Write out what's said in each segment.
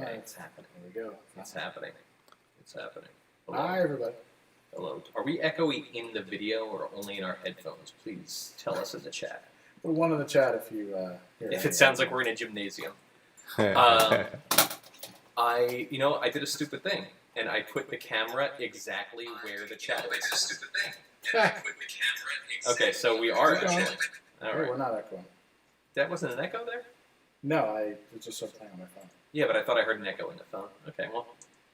Okay. It's happening. There we go. It's happening. It's happening. Hello. Hi, everybody. Hello. Are we echoey in the video or only in our headphones? Please tell us in the chat. Put one in the chat if you hear if it sounds like we're in a gymnasium. I did a stupid thing, and I put the camera exactly where the chat is. Okay, so we are echoing. All right. We're not echoing. That wasn't an echo there? No, it just started playing on my phone. Yeah, but I thought I heard an echo in the phone. Okay,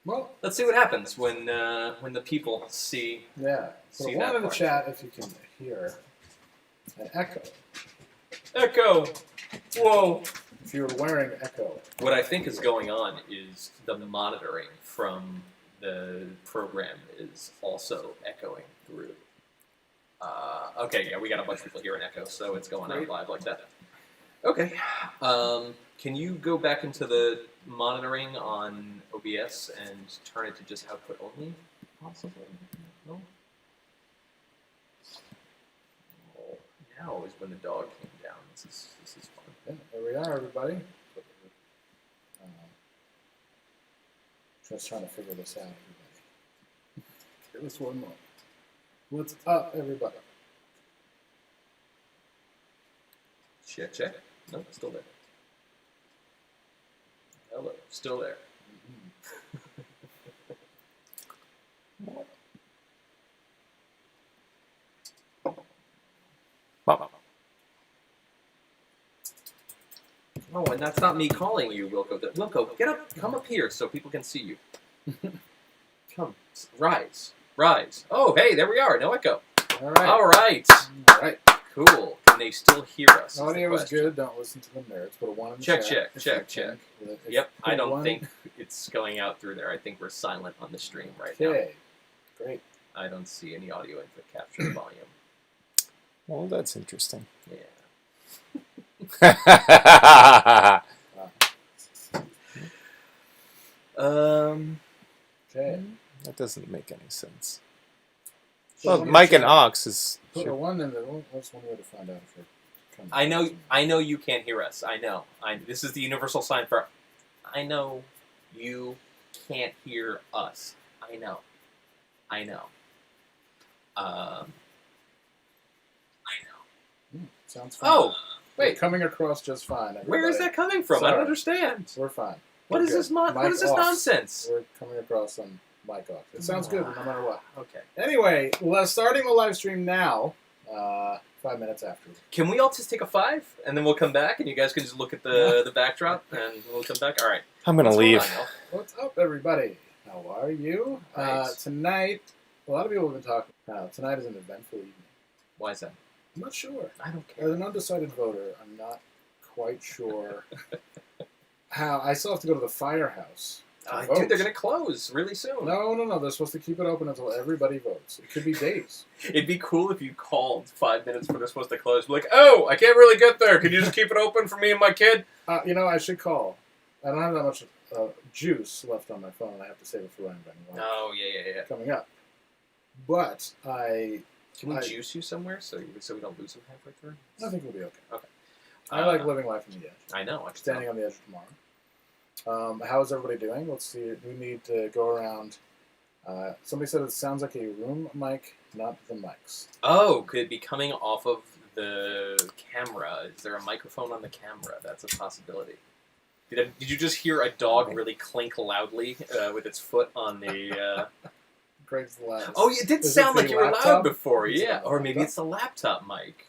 well, let's see what happens when the people see. Yeah. So see one in the part. chat if you can hear an echo. Echo. Whoa. If you were wearing echo. What I think is going on is the monitoring from the program is also echoing through. Okay, yeah, we got a bunch of people here in echo, so it's going out live like that. Okay. Can you go back into the monitoring on OBS and turn it to just output only, possibly? No? Oh, now is when the dog came down. This is fun. Yeah, there we are, everybody. Just trying to figure this out, everybody. Give us one more. What's up, everybody? Check. Nope, still there. Hello, still there. Oh, and that's not me calling you, Wilco. Wilco, get up, come up here so people can see you. Come, rise. Oh, hey, there we are. No echo. All right. All right. Cool. Can they still hear us? Audio was good. Don't listen to the nerds. Put a one in the chat. Check. Yep. I don't think it's going out through there. I think we're silent on the stream right now. Okay. Great. I don't see any audio input capture volume. Well, that's interesting. Yeah. Okay. That doesn't make any sense. So Well, Mike and Ox is. Put a one in there. What's one way to find out if we're coming? I know you can't hear us. I know. This is the universal sign for. I know you can't hear us. I know. Sounds fine. Oh, wait. We're coming across just fine. Everybody. Where is that coming from? Sorry. I don't understand. We're fine. What is this nonsense? We're coming across on mic off. It sounds good no matter what. Okay. Anyway, starting the live stream now. 5 minutes after. Can we all just take a 5 and then we'll come back and you guys can just look at the backdrop and we'll come back? All right. I'm going to leave. What's up, everybody? How are you? Nice. Tonight, a lot of people have been talking. Tonight is an eventful evening. Why is that? I'm not sure. I don't care. As an undecided voter, I'm not quite sure how. I still have to go to the firehouse. Dude, they're going to close really soon. No. They're supposed to keep it open until everybody votes. It could be days. It'd be cool if you called 5 minutes before they're supposed to close. Be like, oh, I can't really get there. Can you just keep it open for me and my kid? I should call. I don't have that much juice left on my phone, and I have to save it for when I'm Oh, yeah. coming up. But Can we juice you somewhere so we don't lose them halfway through? I think we'll be okay. Okay. I like living life on the edge. I know. I'm standing on the edge of tomorrow. How is everybody doing? Let's see. We need to go around. Somebody said it sounds like a room mic, not the mics. Oh, could it be coming off of the camera? Is there a microphone on the camera? That's a possibility. Did you just hear a dog really clink loudly with its foot on the... Greg's the last. Oh, it did sound like you were loud before, yeah. Or maybe it's the laptop mic.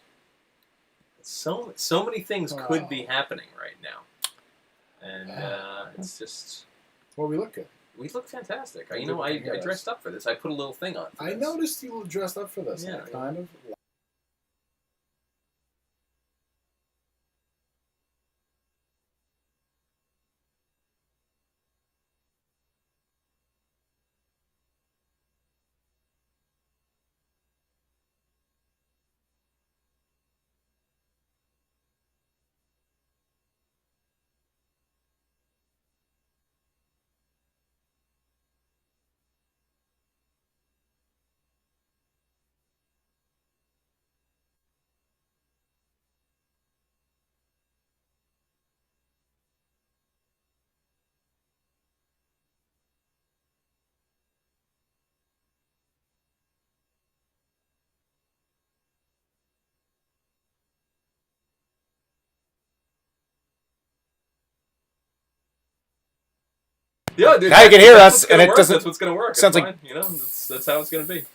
So many things could be happening right now. And it's just... Well, we look good. We look fantastic. I dressed up for this. I put a little thing on. I noticed you dressed up for this. Yeah. Kind of. Yeah, dude, Now you can hear that's us, what's gonna and it work. doesn't- That's what's gonna work. sounds It's like- fine, that's how it's gonna be.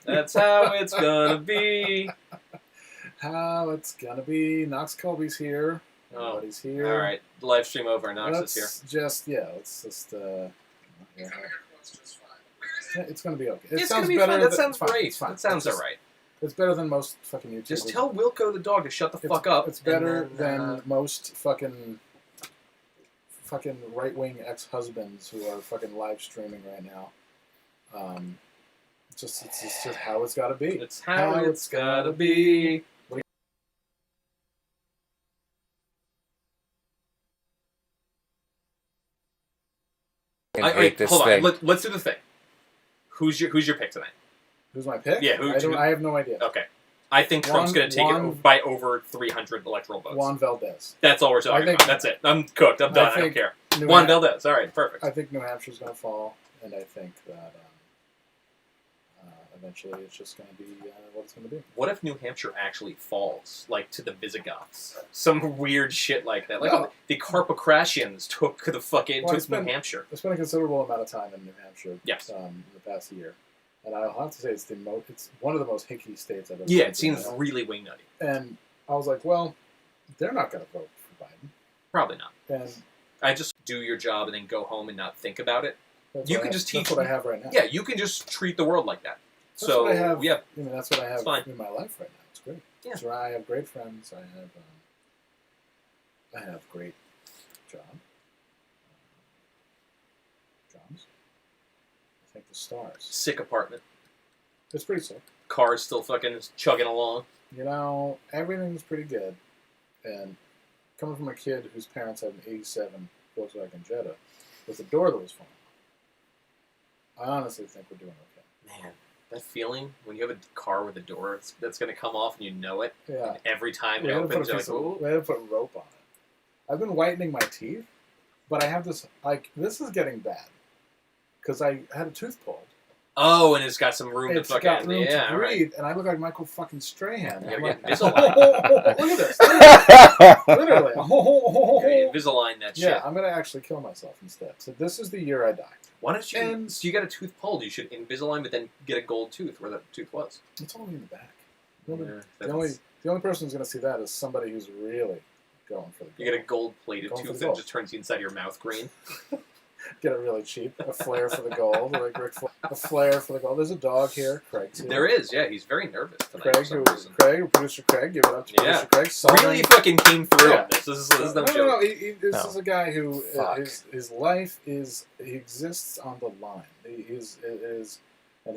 That's how it's gonna be. How it's gonna be. Knox Colby's here. Oh, Everybody's here. all right. Live stream over. Knox is here. Let's just yeah, it's gonna be okay. It It's sounds gonna be better fun. than- That sounds it's fine, great. it's fine. That sounds It's all right. It's better than most fucking YouTubers. Just tell Wilco the dog to shut the fuck up. It's better and than then, most fucking right-wing ex-husbands who are fucking live streaming right now. It's just how it's got to be. It's how it's gotta be. I hate this hold thing. on. Let's do the thing. Who's your pick tonight? Who's my pick? Yeah, I have no idea. Okay. I think Trump's Juan- going to take Juan- it by over 300 electoral votes. Juan Valdez. That's all we're I talking think- about. That's it. I'm cooked. I'm done. I don't think care. New Juan Ham- Valdez. All right. Perfect. I think New Hampshire's going to fall, and I think that eventually it's just going to be what it's going to be. What if New Hampshire actually falls, like to the Visigoths? Some weird shit like that. Like No. the Carpocratians took the fucking Well, it's took New been- Hampshire. I spent a considerable amount of time in New Hampshire. Yes. In the past year, and I'll have to say it's one of the most hickey states I've ever. Yeah, been it to. seems really wingnutty. And I was like, well, they're not going to vote for Biden, Probably not. and I just do your job and then go home and not think about it. that's You what can I just have, teach- That's what I have right now. Yeah, you can just treat the world like that. That's So what I have. yeah, I mean, that's what I have It's fine. in my life right now. It's great. Yeah. So I have great friends. I have great jobs. I think the stars. sick apartment. It's pretty sick. Car's still fucking chugging along. You know, everything's pretty good. And coming from a kid whose parents had an '87 Volkswagen Jetta with a door that was falling off, I honestly think we're doing okay. Man, that feeling when you have a car with a door that's going to come off and you know it Yeah. every time We it had to put opens. a You're piece like, of, ooh. we had to put rope on it. I've been whitening my teeth, but I have this, this is getting bad. Because I had a tooth pulled. Oh, and it's got some room It's to fucking got room yeah, to all right. breathe, and I look like Michael fucking Strahan. You gotta I'm get like, Invisalign. look at this. Literally. You Invisalign that shit. Yeah, I'm going to actually kill myself instead. So this is the year I die. Why don't you? And- So you got a tooth pulled. You should Invisalign, but then get a gold tooth where that tooth was. It's only in the back. Yeah, The only person who's going to see that is somebody who's really going for the you get a gold-plated Going for tooth the that gold. just turns the inside of your mouth green. Get it really cheap. A flare for the gold. Like Ric Flair. A flare for the gold. There's a dog here. Craig's here. There is, yeah. He's very nervous tonight for Craig, some reason. producer Craig, give it up to Yeah. producer Craig. Really fucking came through Yeah. on this. This is no joke. No. This No. is a guy who Fuck. his life is he exists on the line. And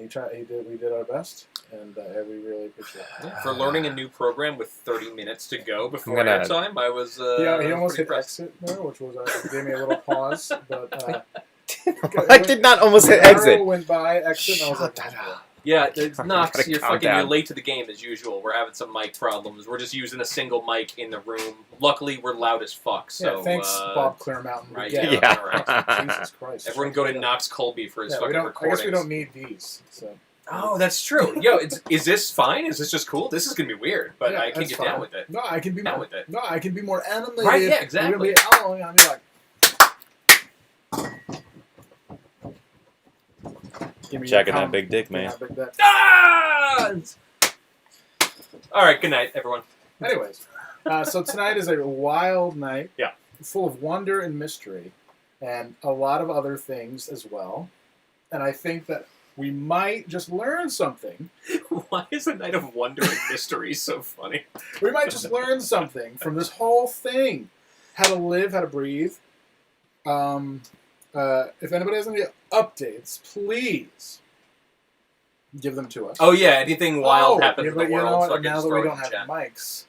we did our best, and we really appreciate it. For learning a new program with 30 minutes to go before gonna- airtime, I was Yeah, he almost pretty hit impressed. exit there, which was gave me a little pause, but I did not almost hit Arrow exit. went by exit. And I was Shut like, that up. Yeah, it's You Knox, gotta you're calm fucking you're down. late to the game as usual. We're having some mic problems. We're just using a single mic in the room. Luckily, we're loud as fuck. So yeah, thanks, Bob Clearmountain. right, Yeah. yeah. Yeah. Jesus Christ. Everyone go to Knox Colby for his Yeah, we fucking don't, I recordings. guess we don't need these. So. Oh, that's true. Yo, is this fine? Is this just cool? This is gonna be weird, but Yeah, I can that's get fine. down with it. No, I can be Down more. with it. No, I can be more animated. Right, yeah, exactly. Really, I'm like. Give me Checking your that big dick, man. Big dick. Ah! All right. Good night, everyone. Anyways, so tonight is a wild night. Yeah. Full of wonder and mystery, and a lot of other things as well. And I think that we might just learn something. Why is a night of wonder and mystery so funny? We might just learn something from this whole thing. How to live, how to breathe. If anybody has any updates, please give them to us. Oh yeah, anything wild happens yeah, in but the you know world? what? Fucking Now just that throw we it don't in have chat. mics,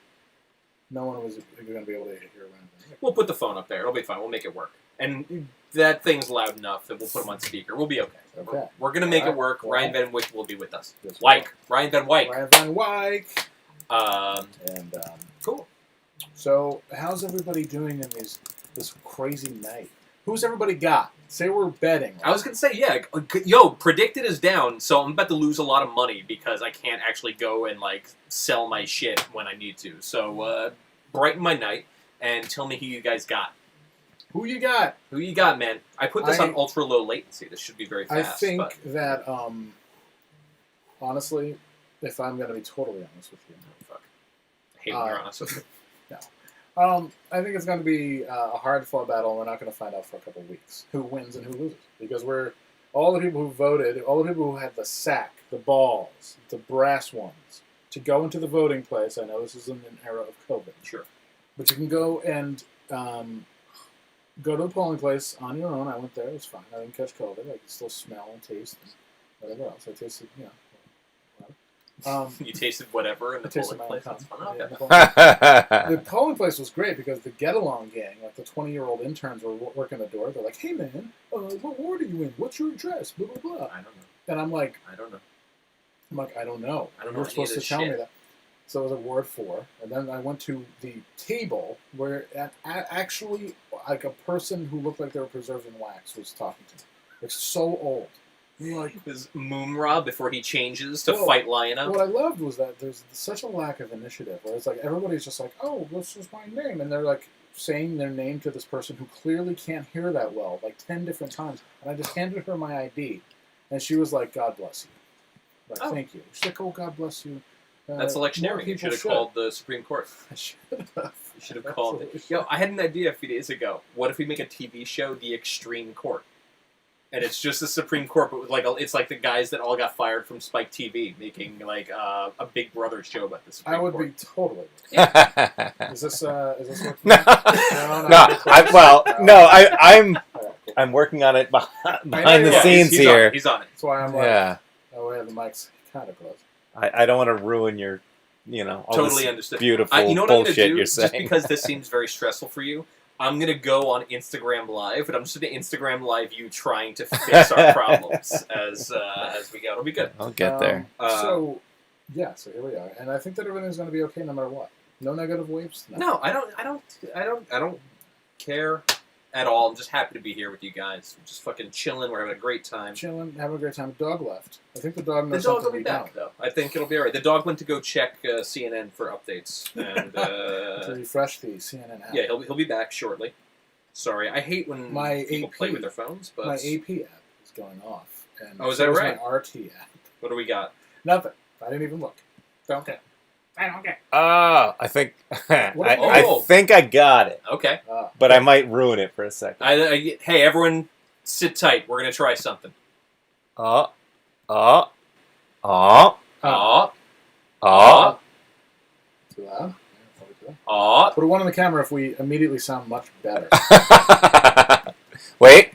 no one was going to be able to hear around. We'll put the phone up there. It'll be fine. We'll make it work. And that thing's loud enough that we'll put them on speaker. We'll be okay. Okay. We're gonna make it Alright. work. Well, Ryan Van Wyck will be with us. Yes, Wyke. Ryan Van Wyck. Ryan Van Wyck. And Cool. so, how's everybody doing in this crazy night? Who's everybody got? Say we're betting. I was gonna say, yeah, yo, predicted is down, so I'm about to lose a lot of money because I can't actually go and like sell my shit when I need to. So brighten my night and tell me who you guys got. Who you got? Who you got, man? I put this I- on ultra low latency. This should be very I fast. think but... that, honestly, if I'm going to be totally honest with you, Fuck. I hate when you're honest with me. I think it's going to be a hard-fought battle, and we're not going to find out for a couple of weeks who wins and who loses. Because all the people who voted, all the people who had the sack, the balls, the brass ones, to go into the voting place. I know this is in an era of COVID. Sure. But you can go and go to the polling place on your own. I went there. It was fine. I didn't catch COVID. I could still smell and taste and whatever else. I tasted, whatever. You tasted whatever in the I tasted polling my own place. That's cum. fun. Yeah, Okay. the polling place. The polling place was great because the Get Along gang, like the 20-year-old interns, were working the door. They're like, "Hey man, what ward are you in? What's your address? Blah blah blah." I don't know. And I'm like, I don't know. I don't know. I don't You know were any of supposed to this tell me shit. that. So it was a Ward 4, and then I went to the table where actually, like a person who looked like they were preserved in wax was talking to me. Like so old. And you're like, Is Moonra before he changes to Well, fight Lionel? what I loved was that there's such a lack of initiative, where it's like everybody's just like, "Oh, this is my name," and they're like saying their name to this person who clearly can't hear that well, like 10 different times. And I just handed her my ID, and she was like, "God bless you." Like, Oh. thank you. She's like, "Oh, God bless you." That's more electioneering. You people should have called the Supreme Court. I should have. You should have called it. Yo, I had an idea a few days ago. What if we make a TV show, The Extreme Court? And it's just the Supreme Court, but with it's like the guys that all got fired from Spike TV, making like a Big Brother show about the Supreme I would Court. be totally. Is this working? No, I'm I'm working on it behind the Yeah, scenes he's here. He's on it. That's why I'm like, Yeah, oh yeah, the mic's kind of close. I don't want to ruin your, all Totally this understood. beautiful You know what I'm bullshit gonna do? you're Just saying. because this seems very stressful for you, I'm gonna go on Instagram Live, and I'm just gonna Instagram Live you trying to fix our problems as we go. It'll be good. I'll get there. So here we are, and I think that everything's going to be okay no matter what. No negative waves. No, I don't care at all. I'm just happy to be here with you guys. We're just fucking chilling. We're having a great time. Chilling, having a great time. Dog left. I think the dog The knows dog will something be we back, don't. though. I think it'll be alright. The dog went to go check CNN for updates, and To refresh the CNN app. yeah, he'll be back shortly. Sorry, I hate when My people AP play with their phones, but My AP app is going off. And Oh, is so that is right? My RT app. what do we got? Nothing. I didn't even look. Don't care. I don't care. I think What- I Oh. think I got it, Okay. but I might ruin it for a second. Hey, everyone, sit tight. We're gonna try something. Oh. Oh, Too loud? Yeah, probably too loud. oh. Put one on the camera if we immediately sound much better. Wait.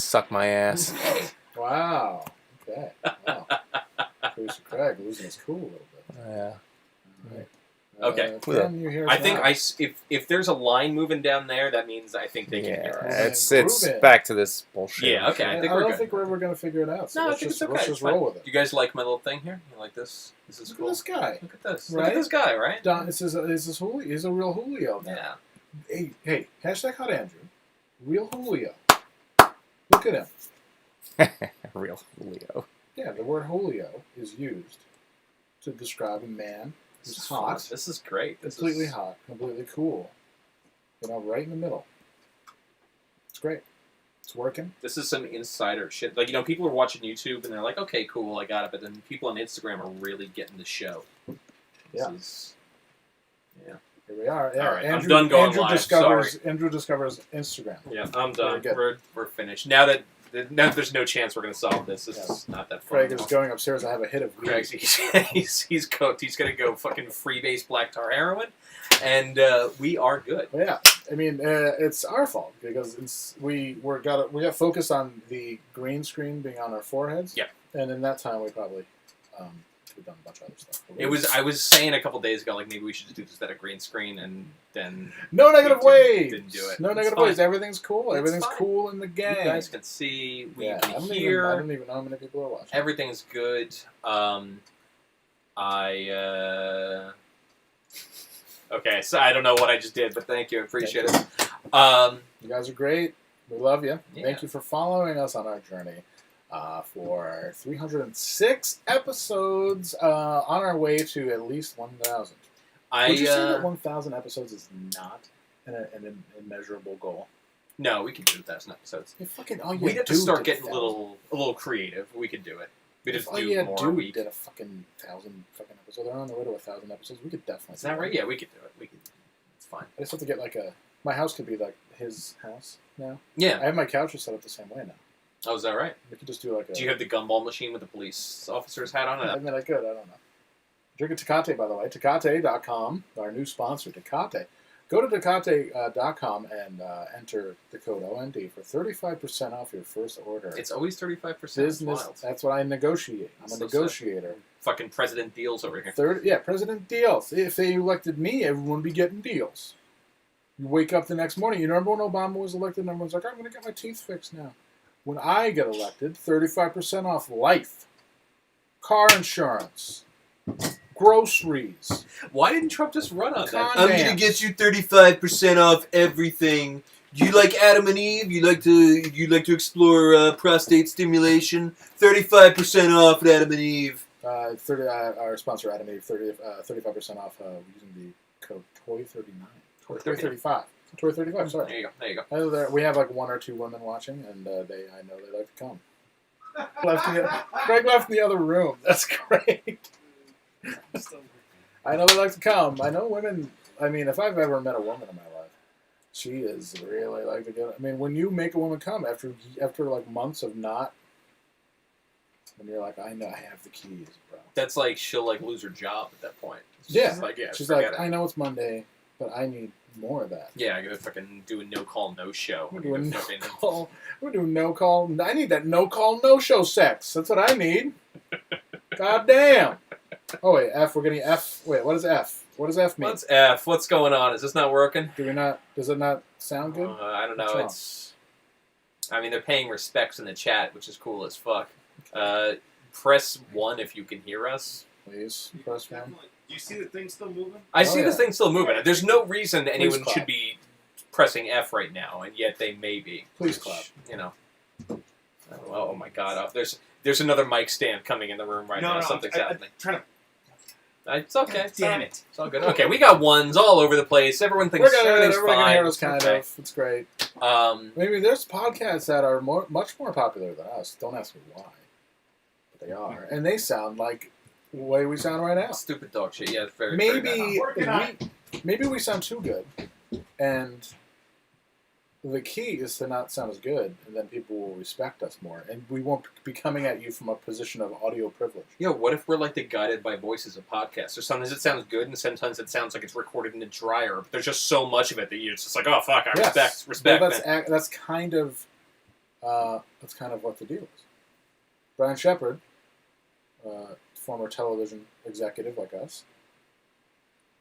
Suck my ass. Wow. Okay. Wow. Producer Craig losing his cool a little bit. Yeah. Right. Okay. Can you hear us I think now? if there's a line moving down there, that means I think they can hear Yeah, us. it's Groove it. back to this bullshit. Yeah, okay. I think I we're don't good. think we're ever going to figure it out. So No, I let's think just, it's okay. let's It's just fine. roll with it. Do you guys like my little thing here? You like this? This is Look cool. at this guy. Look at this. Look Right? at this guy, right? Don, this is Julio. He's a real Julio now. Yeah. Hey, hashtag Hot Andrew. Real Julio. Look at him. Real Leo. Yeah, the word Julio is used to describe a man This who's is hot, fun. This is great. This completely is... hot, completely cool. Right in the middle. It's great. It's working. This is some insider shit. Like, people are watching YouTube and they're like, okay, cool, I got it. But then people on Instagram are really getting the show. Yeah. Yeah. Here we are. Yeah, All right, I'm Andrew, done going Andrew live. discovers Andrew discovers Instagram. Yeah, I'm done. Very good. We're finished. Now that there's no chance we're going to solve this, this is not that fun. Craig is going upstairs. I have a hit of weed. Craig's, he's cooked. He's going to go fucking freebase black tar heroin, and we are good. Well, yeah, I mean it's our fault because we got focused on the green screen being on our foreheads. Yeah. And in that time we probably We've done a bunch of other stuff. I was saying a couple days ago, like maybe we should just do this at a green screen, and then no negative we waves. didn't do it. No It's negative fine. waves. Everything's cool. It's Everything's fine. cool in the game. You guys can see, we I can don't hear. even know how many people are watching. Everything's good. Okay, so I don't know what I just did, but thank you. I appreciate it. You guys are great. We love you. Yeah. Thank you for following us on our journey for 306 episodes on our way to at least 1,000. Would you say that 1,000 episodes is not an immeasurable goal? No, we can do 1,000 episodes. All We'd have to start getting a 1,000. little creative. We could do it. We just All do you more a week. did a fucking 1,000 fucking episodes. They're on the way to 1,000 episodes. We could definitely. Is that do right? Yeah, we could do it. We could. It's fine. I just have to get like a. My house could be like his house now. Yeah. I have my couches set up the same way now. Oh, is that right? We could just do like a. Do you have the gumball machine with the police officer's hat on I it? mean, I could. I don't know. Drink a Tecate, by the way. Tecate.com, our new sponsor, Tecate. Go to Tecate.com and enter the code OND for 35% off your first order. It's always 35%. business. Wild. That's what I negotiate. I'm a So sick. negotiator. Fucking president deals over here. President deals. If they elected me, everyone would be getting deals. You wake up the next morning. You remember when Obama was elected and everyone's like, I'm going to get my teeth fixed now. When I get elected, 35% off life, car insurance, groceries. Why didn't Trump just run on that? I'm gonna get you 35% off everything. Do you like Adam and Eve? You like to explore prostate stimulation? 35% off at Adam and Eve. Our sponsor, Adam Eve, 35% off using the code TOY39. TOY35. TOY35, sorry. There you go. I know we have like one or two women watching, and I know they like to come. Greg left in the other room. That's great. I know they like to come. I know women. I mean, if I've ever met a woman in my life, she is really like to get. I mean, when you make a woman come after like months of not, when you're like, I know I have the keys, bro. That's like she'll like lose her job at that point. It's Yeah. just like, She's forget like, it. I know it's Monday, but I need more of that. Yeah, I gotta fucking do a no call, no show. We're doing no call. I need that no call, no show sex. That's what I need. God damn. Oh wait, F. We're getting F. Wait, what is F? What does F mean? What's F? What's going on? Is this not working? Do we not? Does it not sound good? I don't know. What's wrong? It's. I mean, they're paying respects in the chat, which is cool as fuck. Press 1 if you can hear us. Please press one. Do you see the thing still moving? I Oh, see yeah. the thing still moving. There's no reason anyone clap. should be pressing F right now, and yet they may be. Please which, clap. You know. Oh my God! There's another mic stand coming in the room right now. Something's happening. Trying to. It's okay. Damn it. It's all good. Okay, we got ones all over the place. Everyone thinks We're good. everything's Everyone fine. can hear us kind Okay. of. It's great. Um, Maybe there's podcasts that are much more popular than us. Don't ask me why, but they are, and they sound like the way we sound right now. stupid dog shit. Yeah, it's very very bad. Maybe maybe we sound too good, and the key is to not sound as good, and then people will respect us more, and we won't be coming at you from a position of audio privilege. Yo, what if we're like the Guided by Voices of podcasts? Or sometimes it sounds good, and sometimes it sounds like it's recorded in a dryer. But there's just so much of it that you're just like, oh fuck, I respect, Well, man. that's kind of what the deal is. Brian Shepard, former television executive like us,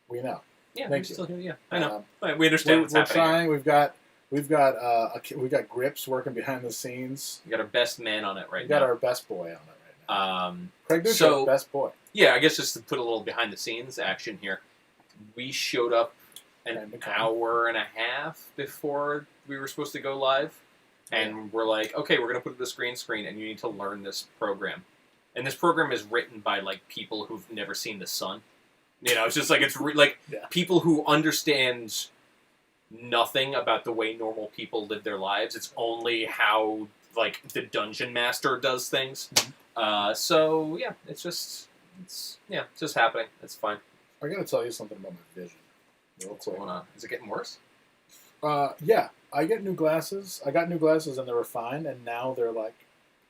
we know. Yeah, Thank we're you. still here. Yeah, I know. Um, Right, we understand what's we're happening. trying. We've got Grips working behind the scenes. We got our best man on it We right got now. our best boy on it right now. Craig Duccio, so- best boy. Yeah, I guess just to put a little behind the scenes action here, we showed up an Kinda come. hour and a half before we were supposed to go live, and we're like, okay, we're gonna put it this green screen, and you need to learn this program. And this program is written by like people who've never seen the sun. You know, it's just like Yeah. people who understand nothing about the way normal people live their lives. It's only how like the dungeon master does things. So yeah, it's just happening. It's fine. I got to tell you something about my vision, real What's quick. going on? Is it getting worse? Yeah, I get new glasses. I got new glasses and they were fine, and now they're like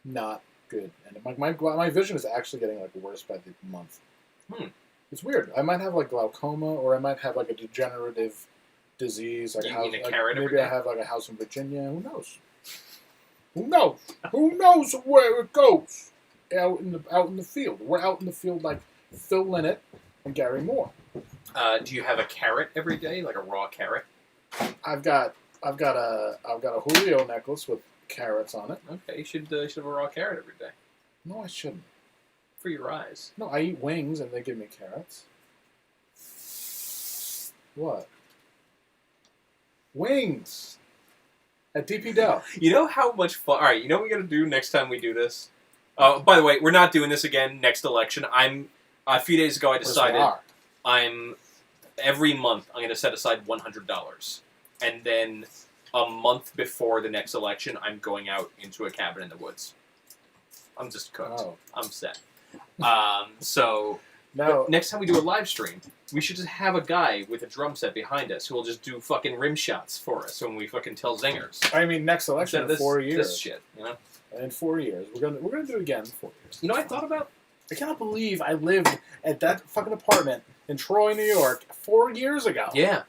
not good. And my vision is actually getting like worse by the month. It's weird. I might have like glaucoma, or I might have like a degenerative disease. Like You how, eat a like, carrot every maybe I day? have like a house in Virginia. Who knows? Who knows? Who knows where it goes? Out in the field. We're out in the field like Phil Lynott, and Gary Moore. Do you have a carrot every day, like a raw carrot? I've got a Julio necklace with carrots on it. Okay, you should have a raw carrot every day No, I shouldn't. for your eyes. No, I eat wings and they give me carrots. What? Wings at DP Dell. You know how much fun? All right, you know what we got to do next time we do this. By the way, we're not doing this again next election. A few days ago I decided every month I'm going to set aside $100, and then a month before the next election I'm going out into a cabin in the woods. I'm just cooked. Oh. I'm set. So No, next time we do a live stream, we should just have a guy with a drum set behind us who will just do fucking rim shots for us when we fucking tell zingers. I mean next election Instead of in 4 years. This shit, you know. In 4 years, we're gonna do it again in 4 years. You know what I thought about? I cannot believe I lived at that fucking apartment in Troy, New York, 4 years ago. Yeah,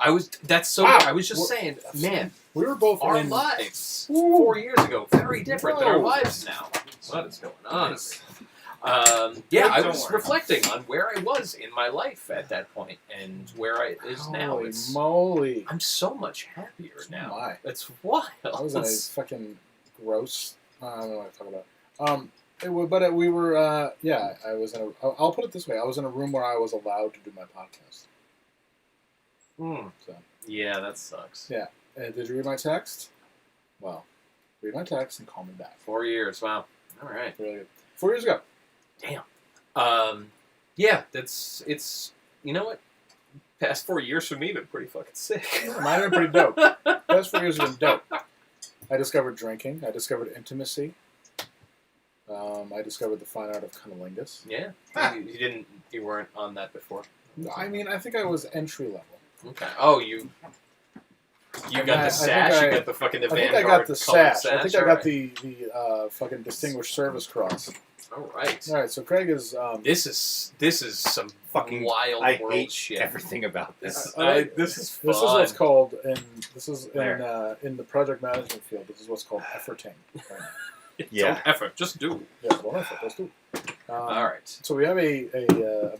That's so. Wow. I was just saying, man, We were both our in. lives Ooh. 4 years ago very different than our Whoa. lives now. What is going on? Yeah, I Don't was worry. reflecting on where I was in my life at that point and where I is now. Holy It's moly! I'm so much happier now. My. It's wild. I was in a fucking gross. I don't know what I'm talking about. We were. Yeah, I was in a. I'll put it this way: I was in a room where I was allowed to do my podcast. Hmm. So, Yeah, that sucks. Yeah. Did you read my text? Well, read my text and call me back. 4 years. Wow. All right. Really good. 4 years ago. Yeah, it's you know what? Past 4 years for me have been pretty fucking sick. Mine have been pretty dope. Past 4 years have been dope. I discovered drinking. I discovered intimacy. I discovered the fine art of cunnilingus. Yeah, you weren't on that before. I mean, I think I was entry level. Okay. Oh, you got the I think sash. You I- got the fucking the I think Vanguard I got the colored sash. I think I all got right. the fucking Distinguished Service Cross. All right. All right, so Craig is. This is some Fucking- wild I world hate shit. everything about this. This is fun. This is what's called There. in the project management field. This is what's called efforting. Right? Yeah. Don't effort. Just do. Yeah, well, effort. Let's do. All right. So we have a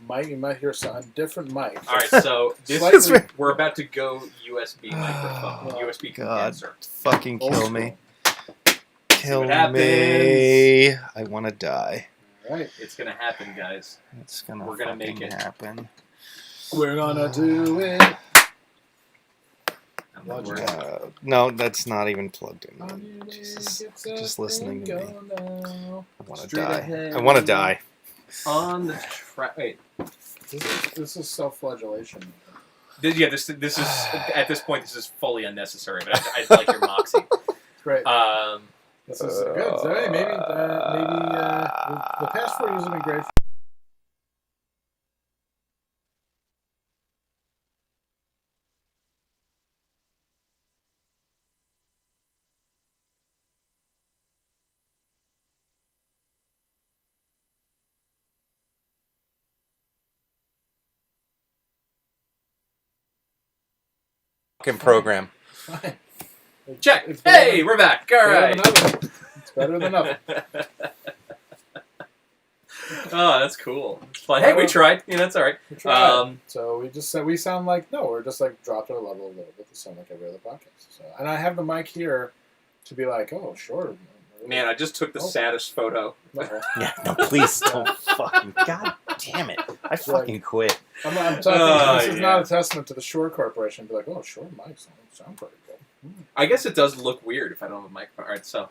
mic. You might hear a different mic. All right. So Slightly- we're about to go USB microphone, Oh, USB God. condenser. Fucking Old kill school. me. Kill what happens. me. I want to die. All right, It's gonna happen, guys. It's gonna We're gonna fucking make it. happen. we're gonna do it. I'm not Logic. worried. No, that's not even plugged in. On your way, Jesus. get Just up listening and to me. go now. I want to Straight die. ahead. I want to die. On the track. Wait. This is self-flagellation. This is at this point. This is fully unnecessary, but I like your moxie. Great. Um, This is good. So, hey, maybe the past 4 years have been great. Fucking program. Fine. check. It's better Hey, than- we're back. All better right. than nothing. It's better than nothing. Oh, that's cool. It's fun. Hey, we tried. Yeah, that's all right. We tried. Um, So we sound like we're just like dropped our level a little bit to sound like every other podcast. So, and I have the mic here to be like, oh, sure. Man, I just took the Oh. saddest photo. Uh-oh. Yeah, no, please don't fucking. God damn it. I fucking quit. I'm talking. Oh, this is yeah. not a testament to the Shure Corporation. Be like, oh, Shure mics sound pretty good. I guess it does look weird if I don't have a microphone. All right, so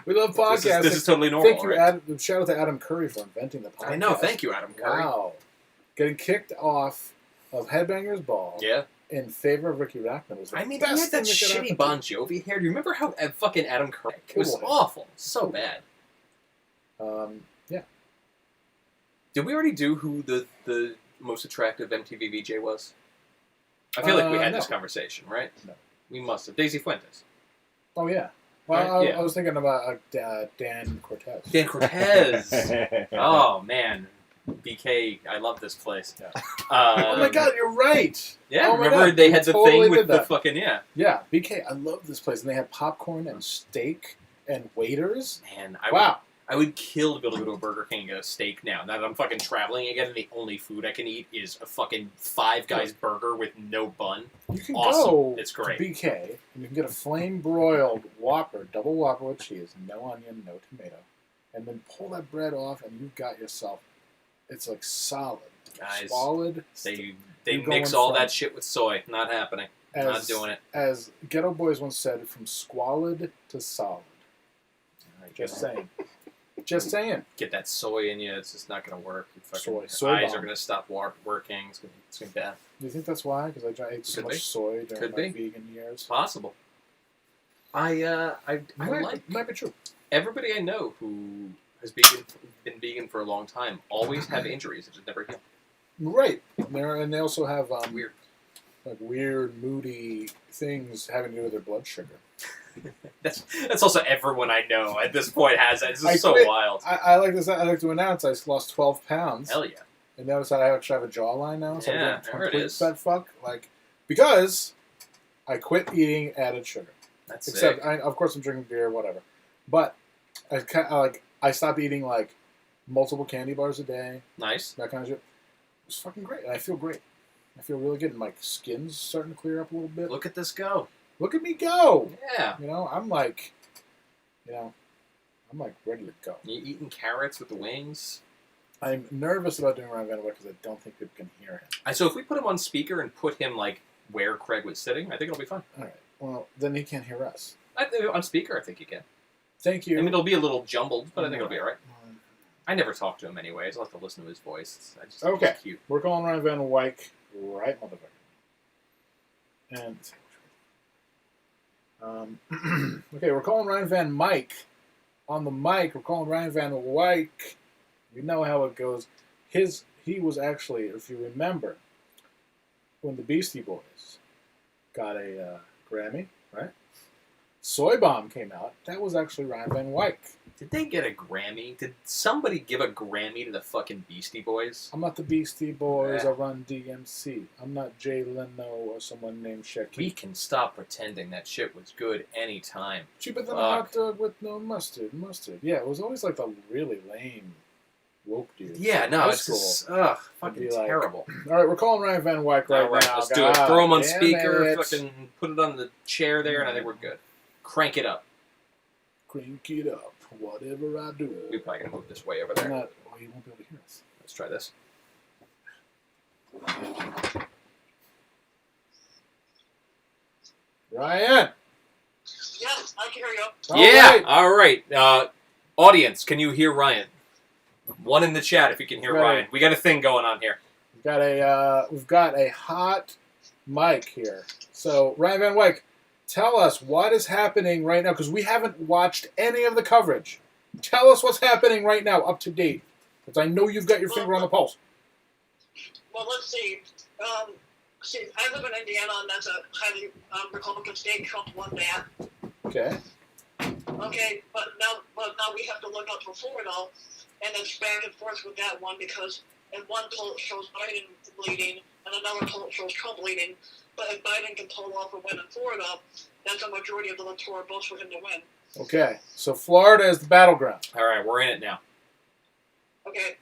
We love podcasts. this is totally normal. Thank you, right? Adam. Shout out to Adam Curry for inventing the podcast. I know. Thank you, Adam Curry. Wow. Getting kicked off of Headbangers Ball Yeah. in favor of Ricky Rackman was the I mean, he best had that thing that could shitty happen Bon to Jovi hair. Do you remember how fucking Adam Curry? It was Cool. awful. So bad. him. Yeah. Did we already do who the most attractive MTV VJ was? I feel like we had No. this conversation, right? No. We must have. Daisy Fuentes. Oh, yeah. Well, Right, yeah. I was thinking about Dan Cortez. Dan Cortez. Oh, man. BK, I love this place. Yeah. Oh Oh my God, you're right. Yeah, Oh my remember God, they we had the totally thing with did the that. fucking, yeah. Yeah, BK, I love this place. And they had popcorn and steak and waiters. Man, I would kill to be able to go to a Burger King and get a steak now. Now that I'm fucking traveling again, and the only food I can eat is a fucking Five Guys burger with no bun. You can Awesome. go It's great. to BK and you can get a flame broiled Whopper, double Whopper with cheese, no onion, no tomato, and then pull that bread off, and you've got yourself. It's like solid, Guys, solid. They You're mix going all from- that shit with soy. Not happening. Not doing it. As Ghetto Boys once said, from squalid to solid. Alright, Just get- saying. Just saying. Get that soy in you. It's just not going to work. Your fucking Soy. your Soy eyes bomb. are going to stop working. It's going to be bad. Do you think that's why? Because I ate so Could be. much soy during Could my be. vegan years. Possible. I Might be true. everybody I know who has been vegan for a long time always have injuries that just never heal. Right. And they also have Weird. like weird, moody things having to do with their blood sugar. That's also everyone I know at this point has that. It's just I so quit. wild. I like this. I like to announce I lost 12 pounds. Hell yeah. And notice that I actually have a jawline now. So Yeah, I'm there it complete is. fat fuck. Like, because I quit eating added sugar. That's Except, sick. of course, I'm drinking beer, whatever. But I stopped eating like multiple candy bars a day, Nice. that kind of shit. It was fucking great, and I feel great. I feel really good, and my skin's starting to clear up a little bit. Look at this go. Look at me go! Yeah. You know, I'm like ready to go. You eating carrots with the wings? I'm nervous about doing Ryan Van Wyck because I don't think people can hear him. So if we put him on speaker and put him like where Craig was sitting, I think it'll be fun. All right. Well, then he can't hear us. On speaker, I think you can. Thank you. I mean, it'll be a little jumbled, but I think it'll be all right. I never talk to him anyways. I'll have to listen to his voice. I just think Okay. he's cute. We're calling Ryan Van Wyck right, motherfucker. And okay, we're calling Ryan Van Mike on the mic. We're calling Ryan Van Wyck. You know how it goes. He was actually, if you remember, when the Beastie Boys got a Grammy, right? Soy Bomb came out. That was actually Ryan Van Wyck. Did they get a Grammy? Did somebody give a Grammy to the fucking Beastie Boys? I'm not the Beastie Boys. Yeah. I run DMC. I'm not Jay Leno or someone named Shaquille. We can stop pretending that shit was good anytime. Cheaper than a Fuck. hot dog with no mustard. Yeah, it was always like the really lame woke dudes. Yeah, in no, high it's school. just fucking be like- terrible. All right, we're calling Ryan Van Wyck right All right, now. let's do it. God Throw him on damn speaker, it. fucking put it on the chair there, and I think we're good. Crank it up. Crank it up. Whatever I do. We're probably gonna move this way over I'm there. not, oh, you won't be able to hear us. Let's try this. Ryan! Yes, I can hear you. All Yeah. right. All right. Audience, can you hear Ryan? One in the chat if you can hear Right. Ryan. We got a thing going on here. We've got a hot mic here. So, Ryan Van Wyck, tell us what is happening right now, because we haven't watched any of the coverage. Tell us what's happening right now, up to date. Because I know you've got your finger on the pulse. Well, let's see. I live in Indiana, and that's a highly Republican state. Trump won that. Okay. Okay, but now we have to look out for Florida, and it's back and forth with that one because in one poll it shows Biden leading, and another poll it shows Trump leading. But if Biden can pull off a win in Florida, that's a majority of the electoral votes for him to win. Okay. So, Florida is the battleground. All right, we're in it now. Okay,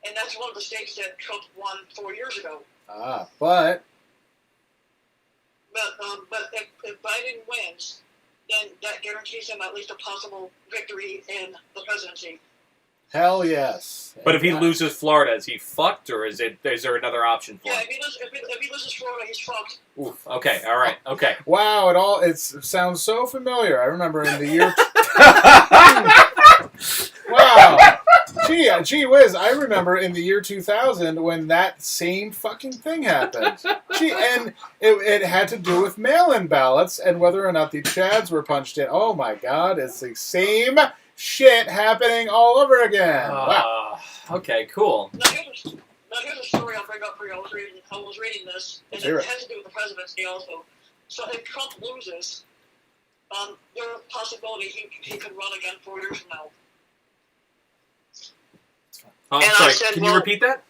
and that's one of the states that Trump won 4 years ago. But But if Biden wins, then that guarantees him at least a possible victory in the presidency. hell yes. But if he loses Florida, is he fucked, or is there another option for Yeah, him? if he loses Florida, he's fucked. Oof. Okay. All right. Okay. Wow, it sounds so familiar. I remember in the year. Wow. Gee whiz, I remember in the year 2000 when that same fucking thing happened. And it had to do with mail-in ballots and whether or not the Chads were punched in. Oh my God, it's the same shit happening all over again. Wow. Okay. Cool. Now here's a story I'll bring up for you. I was reading this, and Let's hear it it. has to do with the presidency also. So if Trump loses, there's a possibility he could run again 4 years from now. I'm And I sorry. said, Can you well- repeat that?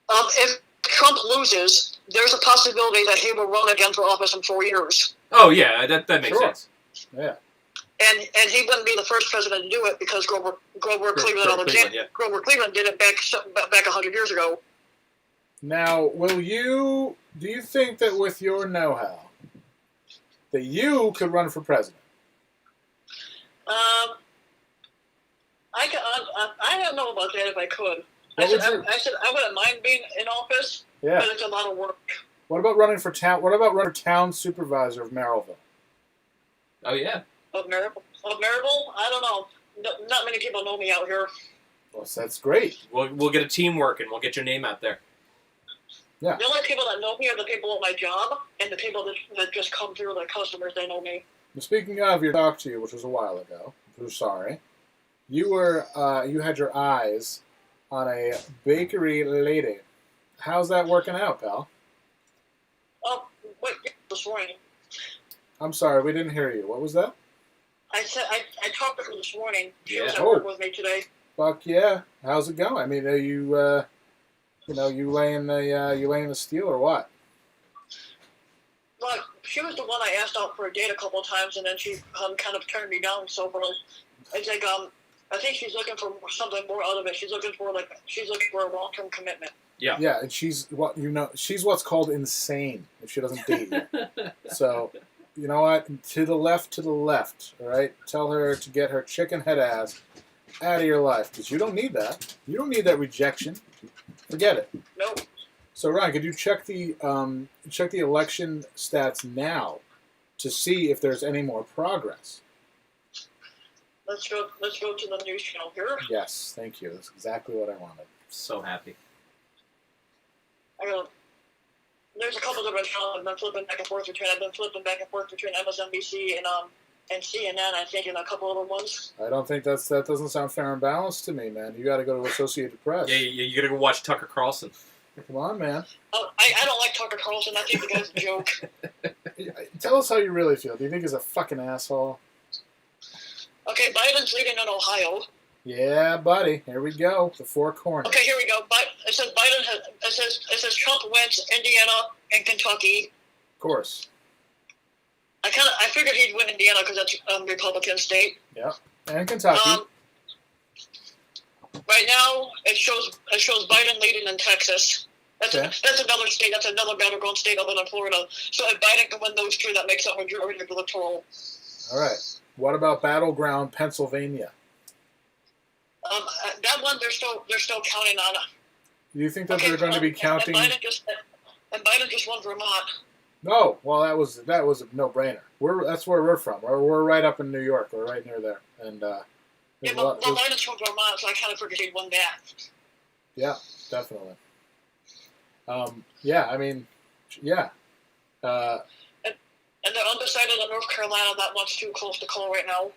If Trump loses, there's a possibility that he will run again for office in 4 years. Oh yeah, that makes Sure. sense. Yeah. and he wouldn't be the first president to do it because Grover Cleveland Cleveland, yeah. Grover Cleveland did it back 100 years ago. Now, do you think that with your know-how, that you could run for president? I don't know about that if I could. What would you- I said I wouldn't mind being in office, Yeah. but it's a lot of work. What about running for town? What about running for town supervisor of Merrillville? Oh yeah. Of Maribel? I don't know. No, not many people know me out here. Well, that's great. We'll get a team working. We'll get your name out there. The only people that know me are the people at my job and the people that just come through, the customers. They know me. Well, speaking of, you talked to you, which was a while ago. We're sorry. You had your eyes on a bakery lady. How's that working out, pal? Oh, wait, this morning. I'm sorry, we didn't hear you. What was that? I said I talked to her this morning. She was Yeah. at work with me today. Fuck yeah! How's it going? I mean, are you, you laying the steel or what? Look, she was the one I asked out for a date a couple of times, and then she kind of turned me down. So it's like I think she's looking for something more out of it. She's looking for a long-term commitment. Yeah. Yeah, and she's what's called insane if she doesn't date you. So, you know what? To the left, all right? Tell her to get her chicken head ass out of your life, because you don't need that. You don't need that rejection. Forget it. Nope. So, Ryan, could you check the election stats now to see if there's any more progress? Let's go to the news channel here. Yes, thank you. That's exactly what I wanted. So happy. There's a couple different channels I've been flipping back and forth between. I've been flipping back and forth between MSNBC and CNN, I think, and a couple other ones. I don't think that doesn't sound fair and balanced to me, man. You got to go to Associated Press. Yeah, you gotta go watch Tucker Carlson. Come on, man. Oh, I don't like Tucker Carlson. I think the guy's a joke. Tell us how you really feel. Do you think he's a fucking asshole? Okay, Biden's leading in Ohio. Yeah, buddy. Here we go. The four corners. Okay, here we go. It says it says Trump wins Indiana and Kentucky. Of course. I figured he'd win Indiana because that's a Republican state. And Kentucky. Right now, it shows Biden leading in Texas. That's another state. That's another battleground state other than Florida. So if Biden can win those two, that makes up majority of the electoral. All right. What about battleground Pennsylvania? That one they're still counting on. Do you think that they're going to be counting? And Biden just won Vermont. No. Well, that was a no-brainer. That's where we're from. We're right up in New York. We're right near there. And Yeah, but Biden's from Vermont, so I kind of figured he'd won that. yeah, definitely. Yeah, I mean, yeah. And they're undecided on North Carolina. That one's too close to call right now.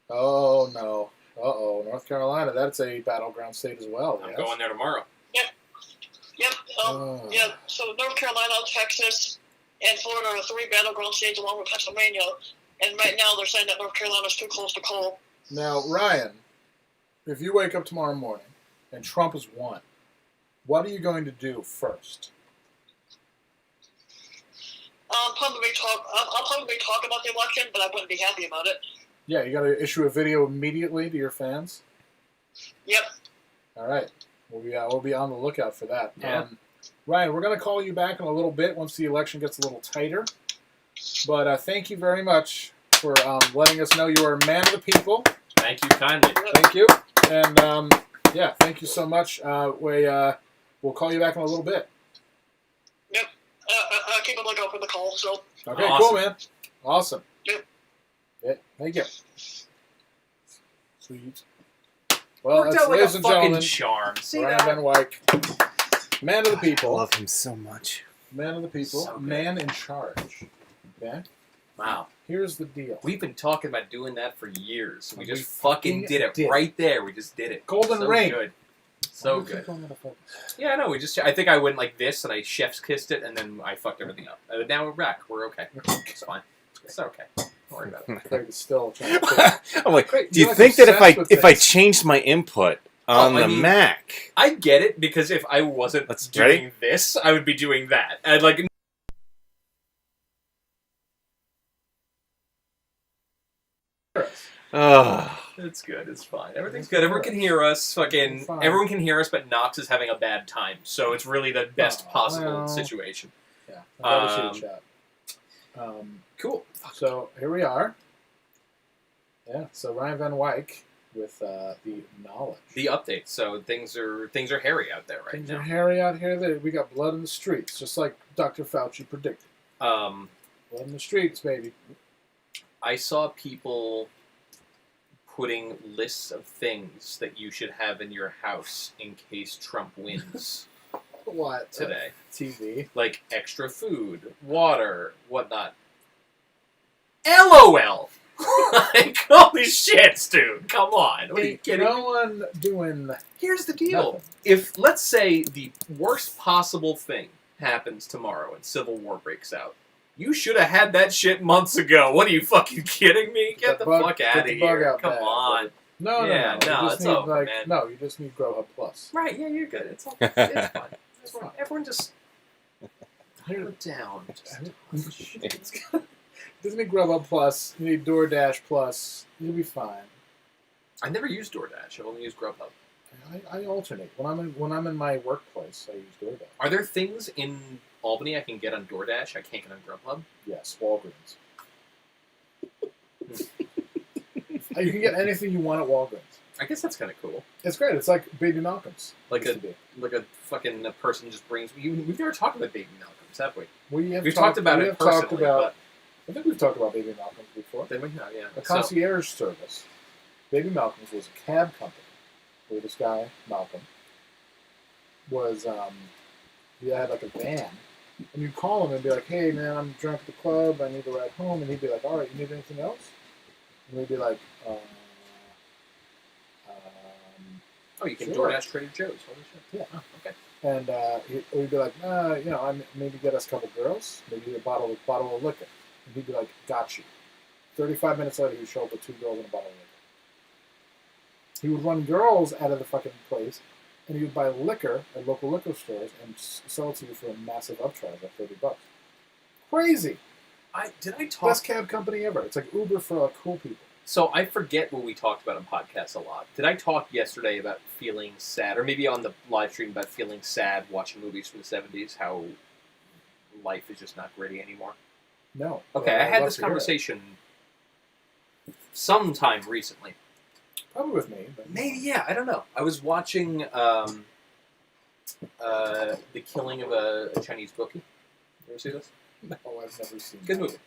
Oh no. North Carolina. That's a battleground state as well. I'm yes? going there tomorrow. Yep. Oh. Yeah. So North Carolina, Texas, and Florida are three battleground states along with Pennsylvania. And right now they're saying that North Carolina's too close to call. Now, Ryan, if you wake up tomorrow morning and Trump has won, what are you going to do first? I'll probably talk about the election, but I wouldn't be happy about it. Yeah, you got to issue a video immediately to your fans. Yep. All right, we'll be on the lookout for that. Yeah. Ryan, we're going to call you back in a little bit once the election gets a little tighter. But thank you very much for letting us know you are a man of the people. Thank you kindly. Thank you, and thank you so much. We'll call you back in a little bit. Yep. Keep a lookout for the call. So. Okay, Awesome. cool, man. Awesome. Yep. Yeah, thank you. Sweet. Well, Worked out like ladies a and fucking gentlemen, charm. See Ryan that? Van Wyck, man of the I people, love him so much. man of the people, So good. man in charge. Okay, Wow. here's the deal. We've been talking about doing that for years. We We just fucking did it did. right there. We just did it. Golden so ring. Good. So Why do you good. keep going with the focus? Yeah, no, I think I went like this and I chef's kissed it and then I fucked everything up. Now we're back. We're okay. It's fine. It's okay. Don't worry about it. Craig is still trying to I'm like, Craig, do you you're think that obsessed with if I this. changed my input on Oh, I the mean- Mac, I get it because if I wasn't Let's- doing ready? this, I would be doing that. And like It's good. It's fine. Everything's good. Everyone can hear us. Fucking Fine. everyone can hear us, but Knox is having a bad time. So it's really the best Oh, possible well. situation. Yeah, I'd rather Um, see the chat. Cool. So here we are. Yeah, so Ryan Van Wyck with the knowledge. The update. So things are hairy out there right Things now. are hairy out here. We got blood in the streets, just like Dr. Fauci predicted. Um, Blood in the streets, baby. I saw people putting lists of things that you should have in your house in case Trump wins What? today. TV. Like extra food, water, whatnot. LOL! Like, holy shit, dude. Come on. What are you Ain't kidding no me? one doing Here's the deal. nothing. If, let's say, the worst possible thing happens tomorrow and civil war breaks out, you should have had that shit months ago. What are you fucking kidding me? Get the fuck out of Get the bug here. out Come bad. on. No, Yeah, no. no, You just it's need, over, man. No, you just need Grubhub Plus. Right, yeah, you're good. It's all, it's fine. It's fine. Everyone just Here- calm down. Just You just need Grubhub Plus. You need DoorDash Plus. You'll be fine. I never used DoorDash. I've only used Grubhub. I alternate when I'm in my workplace. I use DoorDash. Are there things in Albany I can get on DoorDash I can't get on Grubhub? Yes, Walgreens. You can get anything you want at Walgreens. I guess that's kind of cool. It's great. It's like Baby Malcolm's. Like used to be. Like a fucking person just brings. We've never talked about Baby Malcolm's, have we? We've talked about we it have talked personally, about. I think we've talked about Baby Malcolm's before. but then we have, yeah. A So- concierge service. Baby Malcolm's was a cab company where this guy, Malcolm, was, he had like a van. And you'd call him and be like, hey man, I'm drunk at the club, I need a ride home. And he'd be like, alright, you need anything else? And we'd be like, oh, you can Sure. DoorDash Trader Joe's. Holy shit. Yeah. Oh, okay. and we'd be like, I maybe get us a couple girls, maybe a bottle of liquor. And he'd be like, got you. 35 minutes later, he'd show up with 2 girls and a bottle of liquor. He would run girls out of the fucking place, and he would buy liquor at local liquor stores and sell it to you for a massive upcharge, like $30. Crazy. Did I talk? Best cab company ever. It's like Uber for cool people. So I forget what we talked about on podcasts a lot. Did I talk yesterday about feeling sad, or maybe on the live stream about feeling sad watching movies from the 70s? How life is just not gritty anymore. No. Okay, Well, I had I'd this love to hear it. conversation sometime recently. Probably with me. But Maybe, yeah, I don't know. I was watching The Killing of a Chinese Bookie. You ever see this? No, I've never seen Good that. movie.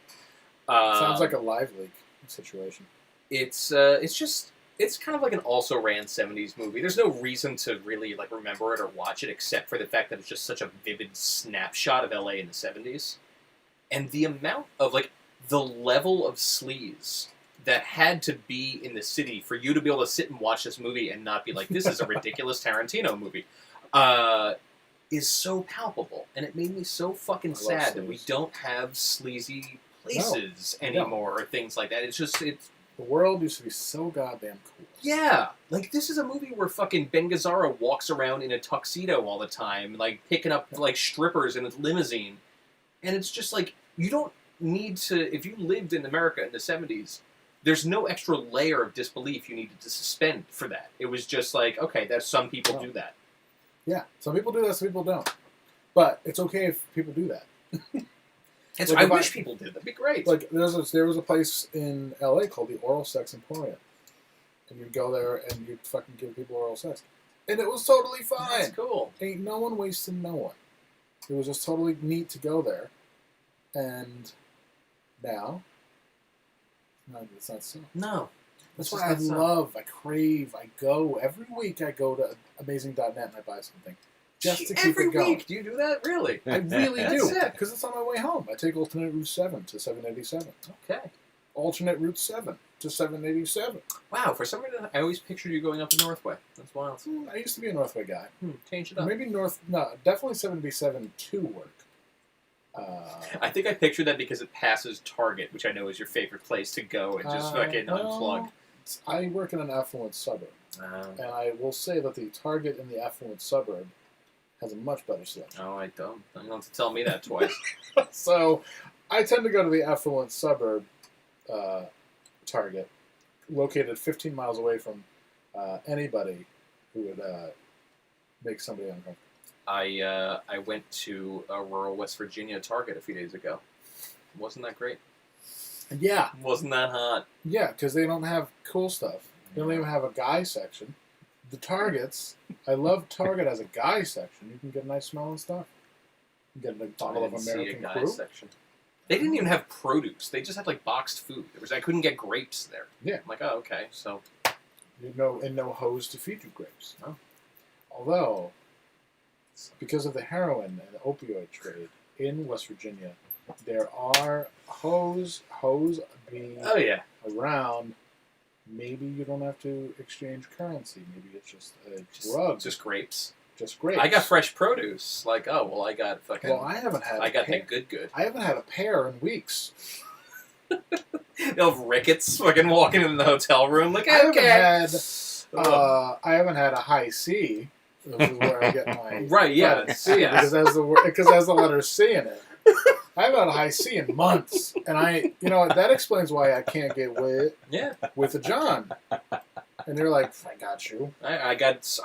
Sounds like a live leak situation. It's kind of like an also ran 70s movie. There's no reason to really like remember it or watch it except for the fact that it's just such a vivid snapshot of LA in the 70s. And the amount of like the level of sleaze that had to be in the city for you to be able to sit and watch this movie and not be like, this is a ridiculous Tarantino movie, is so palpable. And it made me so fucking love sad that we sleaze. don't have sleazy places we don't. anymore or things like that. It's The world used to be so goddamn cool. yeah, like this is a movie where fucking Ben Gazzara walks around in a tuxedo all the time, like picking up like strippers in his limousine, and it's just like you don't need to. If you lived in America in the 70s, there's no extra layer of disbelief you needed to suspend for that. It was just like, okay, that's some people do that. Yeah, some people do that, some people don't. But it's okay if people do that. And Like I if I- wish people did. That'd be great. Like there was a place in LA called the Oral Sex Emporium, and you'd go there and you'd fucking give people oral sex, and it was totally fine. That's cool. Ain't no one wasting no one. It was just totally neat to go there, and now, no, it's not so. No, That's it's why I just not so. love, I crave, I go every week. I go to Amazing.net and I buy something just to keep Every it going. week, do you do that? Really? I really That's do sick. because it's on my way home. I take alternate route 7 to 787. Okay. Alternate route 7 to 787. Wow. For some reason, I always pictured you going up the Northway. That's wild. I used to be a Northway guy. Change it up. Maybe definitely 787 to work. I think I pictured that because it passes Target, which I know is your favorite place to go and just fucking unplug. I work in an affluent suburb, and I will say that the Target in the affluent suburb has a much better selection. Oh, I don't. You don't have to tell me that twice. So I tend to go to the affluent suburb Target located 15 miles away from anybody who would make somebody uncomfortable. I went to a rural West Virginia Target a few days ago. Wasn't that great? Yeah, Wasn't that hot? yeah, because they don't have cool stuff. They don't even have a guy section. The Targets, I love Target as a guy section. You can get nice smelling stuff. You can get a bottle I of didn't see a American guy Crew. section. They didn't even have produce. They just had like boxed food. I couldn't get grapes there. Yeah. I'm like, oh, okay. So And no hose to feed you grapes. Oh. Although, because of the heroin and the opioid trade in West Virginia, there are hose being oh yeah. around. Maybe you don't have to exchange currency. Maybe it's just a drug, Just grapes. just grapes. I got fresh produce. Like, oh well, I got fucking. Well, I haven't had. I a got pear. the good. I haven't had a pear in weeks. They'll have rickets fucking walking in the hotel room. Like, I okay. haven't had a high C. This is where I get my Right, yeah, vitamin C yeah. because it has the letter C in it. I haven't had a high C in months, and that explains why I can't get Yeah. with a John. And they're like, I got you. I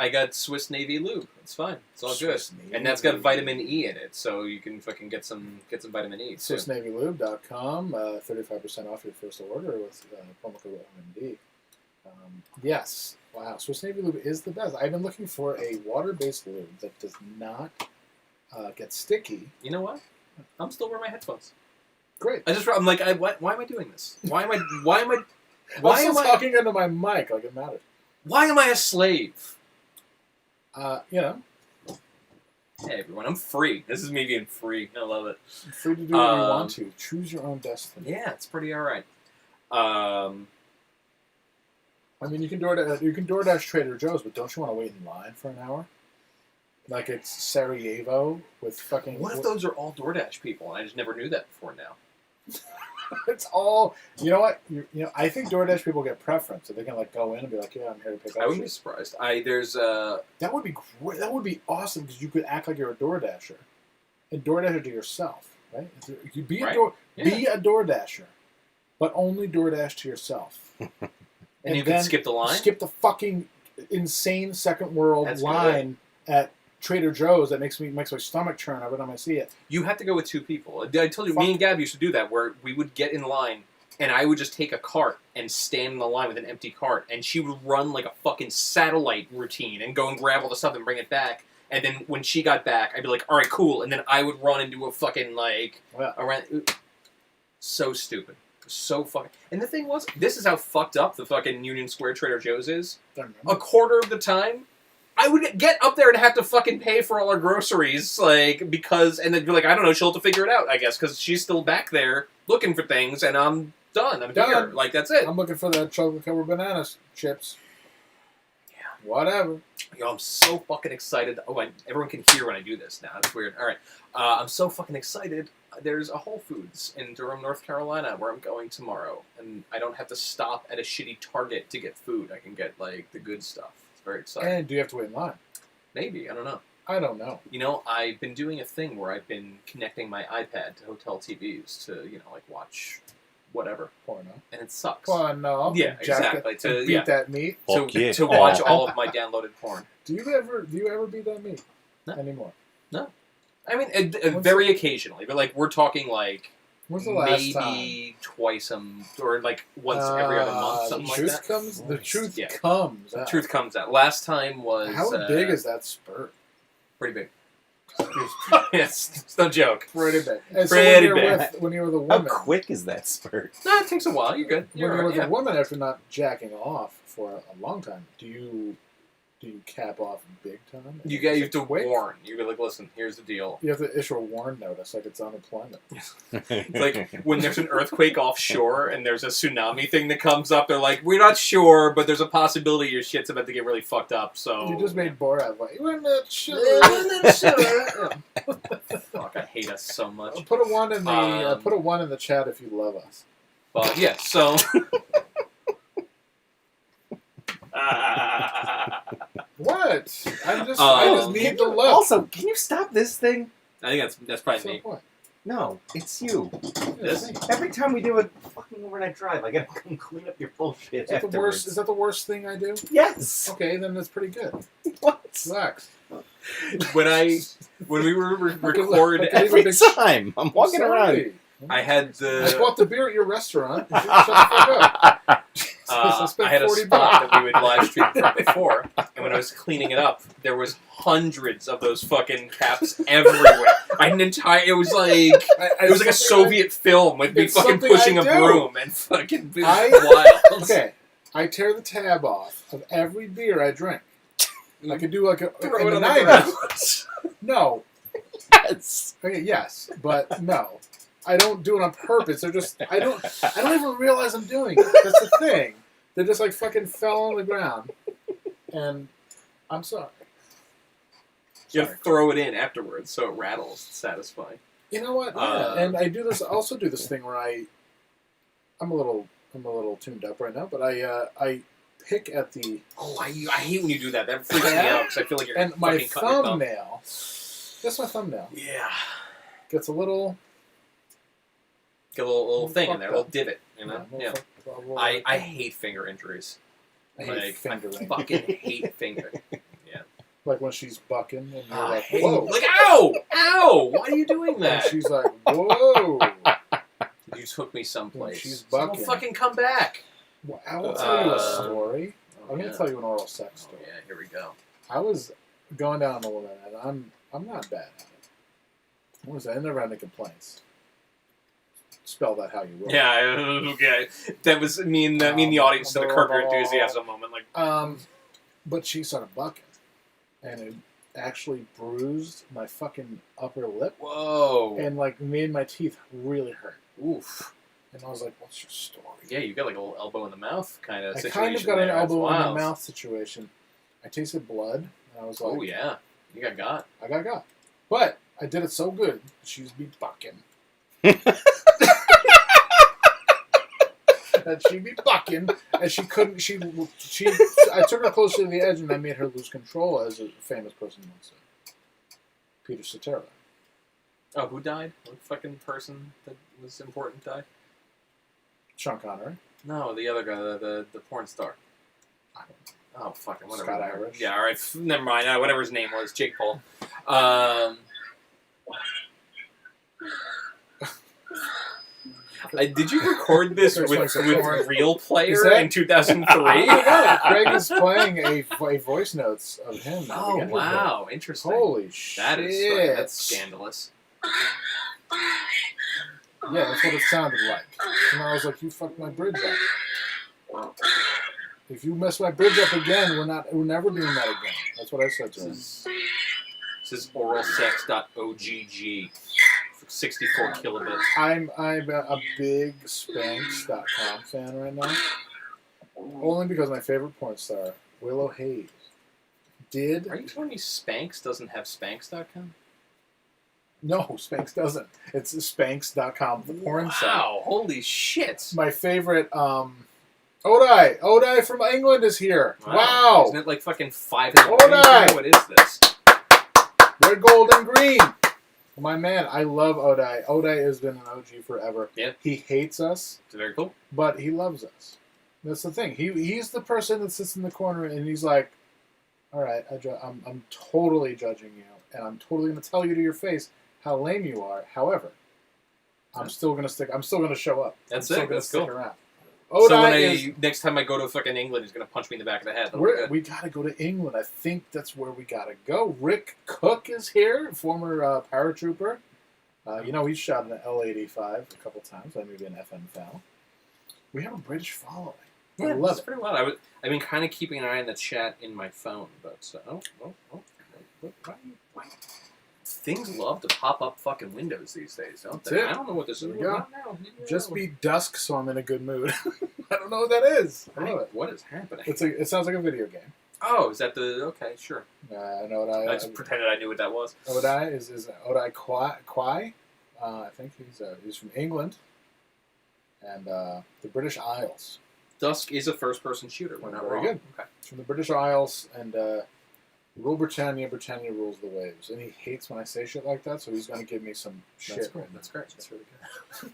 got Swiss Navy lube. It's fine. It's all good. Swiss Navy And that's got Lube. vitamin E in it, so you can fucking get some vitamin E. too. SwissNavyLube.com, 35% off your first order with promo code OMD. Yes. Wow. Swiss Navy Lube is the best. I've been looking for a water-based lube that does not get sticky. You know what? I'm still wearing my headphones. Great. I'm like, why am I doing this? Why am I I'm still talking into my mic like it matters. Why am I a slave? You know, Hey everyone, I'm free. This is me being free. I love it. free to do what you want to. Choose your own destiny. Yeah, it's pretty alright. I mean, you can DoorDash Trader Joe's, but don't you want to wait in line for an hour? Like it's Sarajevo with fucking. What if those are all DoorDash people and I just never knew that before now? It's all. You know what? I think DoorDash people get preference, so they can like go in and be like, "Yeah, I'm here to pick up." I wouldn't be shit." surprised. There's That would be great. That would be awesome because you could act like you're a DoorDasher, and DoorDash it to yourself, right? You be Right. be a DoorDasher, but only DoorDash to yourself. and you can then skip the line. Skip the fucking insane second world That's line at Trader Joe's that makes my stomach churn every time I see it. You have to go with two people. I told you, Fuck. me and Gab used to do that, where we would get in line, and I would just take a cart and stand in the line with an empty cart, and she would run like a fucking satellite routine and go and grab all the stuff and bring it back. And then when she got back, I'd be like, all right, cool. And then I would run and do a fucking, like, Yeah. around. So stupid. So fucking. And the thing was, this is how fucked up the fucking Union Square Trader Joe's is. A quarter of the time, I would get up there and have to fucking pay for all our groceries, like, because, and then be like, I don't know, she'll have to figure it out, I guess, because she's still back there looking for things, and I'm done. I'm Done. here. Like, that's it. I'm looking for that chocolate covered banana chips. Yeah. Whatever. Yo, I'm so fucking excited. Oh, everyone can hear when I do this now. That's weird. All right. I'm so fucking excited. There's a Whole Foods in Durham, North Carolina, where I'm going tomorrow, and I don't have to stop at a shitty Target to get food. I can get, like, the good stuff. It's very exciting. And do you have to wait in line? Maybe. I don't know. I don't know. You know, I've been doing a thing where I've been connecting my iPad to hotel TVs to, like, watch whatever, Porno. and it sucks. Porno. Yeah, Jack exactly. and To- beat yeah. that meat. Fuck yeah. To watch all of my downloaded porn. Do you ever beat that meat No. anymore? I mean, When's very occasionally, but like we're talking like When's the last time? maybe twice or like once every other month, something the like truth that. comes. The Christ. truth Yeah. comes. The out. truth comes out. Last time was How big is that spurt? pretty big. Yes, it's no joke. Pretty big. And so Pretty when big. when you're with a How woman, quick is that spurt? No, it takes a while. You're good. when You're you're all with right, a woman after not jacking off for a long time, do you cap off big time? You Is have it to quick? warn. You go like, listen. Here's the deal. You have to issue a warn notice, like it's unemployment. It's like when there's an earthquake offshore and there's a tsunami thing that comes up. They're like, we're not sure, but there's a possibility your shit's about to get really fucked up. So You just made Borat like, we're not sure. Fuck, I hate us so much. Put a one in the Um, one in the chat if you love us. But yeah, so What? I just Um, need the look. Also, can you stop this thing? I think that's probably So me. what? No, it's you. This? Every time we do a fucking me over and I drive. I gotta come clean up your bullshit. Is that the worst? Is that the worst thing I do? Yes. Okay, then that's pretty good. What? Relax. When we were Okay, record, okay. Every time I'm walking around. Sorry. I had I the bought the beer at your restaurant. Shut the fuck up. I spent I had a $40 spot that we would live stream from before, and when I was cleaning it up, there was hundreds of those fucking caps everywhere. I had an entire. It was like it was like a Soviet film with me it's fucking something I pushing a do. broom and fucking it was I- wild. Okay, I tear the tab off of every beer I drink. I could do like a Throw in it the on the 90s. No. Yes. Okay, yes, but no. I don't do it on purpose. They're just I don't even realize I'm doing it. That's the thing. They just like fucking fell on the ground. And I'm sorry. You have to throw it in afterwards so it rattles. It's satisfying. You know what? Yeah. And I do this also do this thing where I'm a little tuned up right now, but I pick at the Oh, I hate when you do that. That freaks me out because I feel like you're and my fucking cutting your thumb. thumbnail. That's my thumbnail. Yeah. Gets a little Get a little thing in there, a Fucked little up. divot, you know? Yeah. I hate finger injuries. I hate Like, fingering. I fucking hate fingering. Like when she's bucking and you're I like, hate, whoa. like, ow! Ow! Why are you doing And that? she's like, whoa. You took me someplace. She's Someone bucking. fucking come back. Well, I will tell you a Uh, story. I'm going to tell you an oral sex Oh, story. yeah, here we go. I was going down on a woman, and I'm not bad at it. What was that? I never had any complaints. Spell that how you will. Yeah, okay. That was me and the audience did a Curb Your Enthusiasm moment. Like, But she started bucking, and it actually bruised my fucking upper lip, whoa. and like made my teeth really hurt. Oof. And I was like, "What's your story?" Yeah, you got like a little elbow in the mouth kind of I situation. kind of got an there. That's elbow in wild. the mouth situation. I tasted blood, and I was like, Oh, yeah. You got. I got. But I did it so good, she'd be bucking. And she'd be bucking, and she couldn't. She. I took her closer to the edge, and I made her lose control, as a famous person once said. Peter Cetera. Oh, who died? What fucking person that was important died? Sean Connery. No, the other guy, the porn star. I don't Oh, fucking whatever. Scott Irish. Yeah, all right. Never mind. Whatever his name was, Jake Paul. Did you record this There's with like some porn. Real Player Is that- in 2003? Oh my God, Craig is playing a voice notes of him. at the Oh, beginning of wow. Interesting. it. Holy shit. That is that's scandalous. Yeah, that's what it sounded like. And I was like, you fucked my bridge up. If you mess my bridge up again, we're never doing that again. That's what I said to him. This is oralsex.ogg. 64 kilobits. I'm a big Spanx.com fan right now. Only because my favorite porn star, Willow Hayes, did... Are you telling me Spanx doesn't have Spanx.com? No, Spanx doesn't. It's Spanx.com, the porn site. Wow, holy shit. My favorite, Odai from England is here. Wow. Isn't it like fucking 5 in the morning? Odai! What is this? Red, gold, and green. My man, I love Odai. Odai has been an OG forever. Yeah. He hates us, It's very cool. but he loves us. That's the thing. He's the person that sits in the corner and he's like, all right, I'm totally judging you, and I'm totally going to tell you to your face how lame you are. However, I'm still going to show up. That's I'm still it. gonna That's stick cool. around. So when Odai next time I go to fucking England, he's gonna punch me in the back of the head. That'll be good. we got to go to England. I think that's where we got to go. Rick Cook is here, former paratrooper. He's shot an L-85 a couple times. I may be an FM foul. We have a British following. I Yeah, love that's it. pretty wild. I've been kind of keeping an eye on the chat in my phone, but why? Things love to pop up fucking windows these days, don't they? That's it. I don't know what this is. There we go. Not now. Just be dusk, so I'm in a good mood. I don't know what that is. I love it. What is happening? It sounds like a video game. Oh, is that the... Okay, sure. I know what I just pretended I knew what that was. Odai is Odai Kwai. I think he's from England and the British Isles. Dusk is a first-person shooter. We're not Very wrong. good. Okay. He's from the British Isles and rule Britannia. Britannia rules the waves. And he hates when I say shit like that, so he's going to give me some shit. That's cool. right now. That's great. That's really good.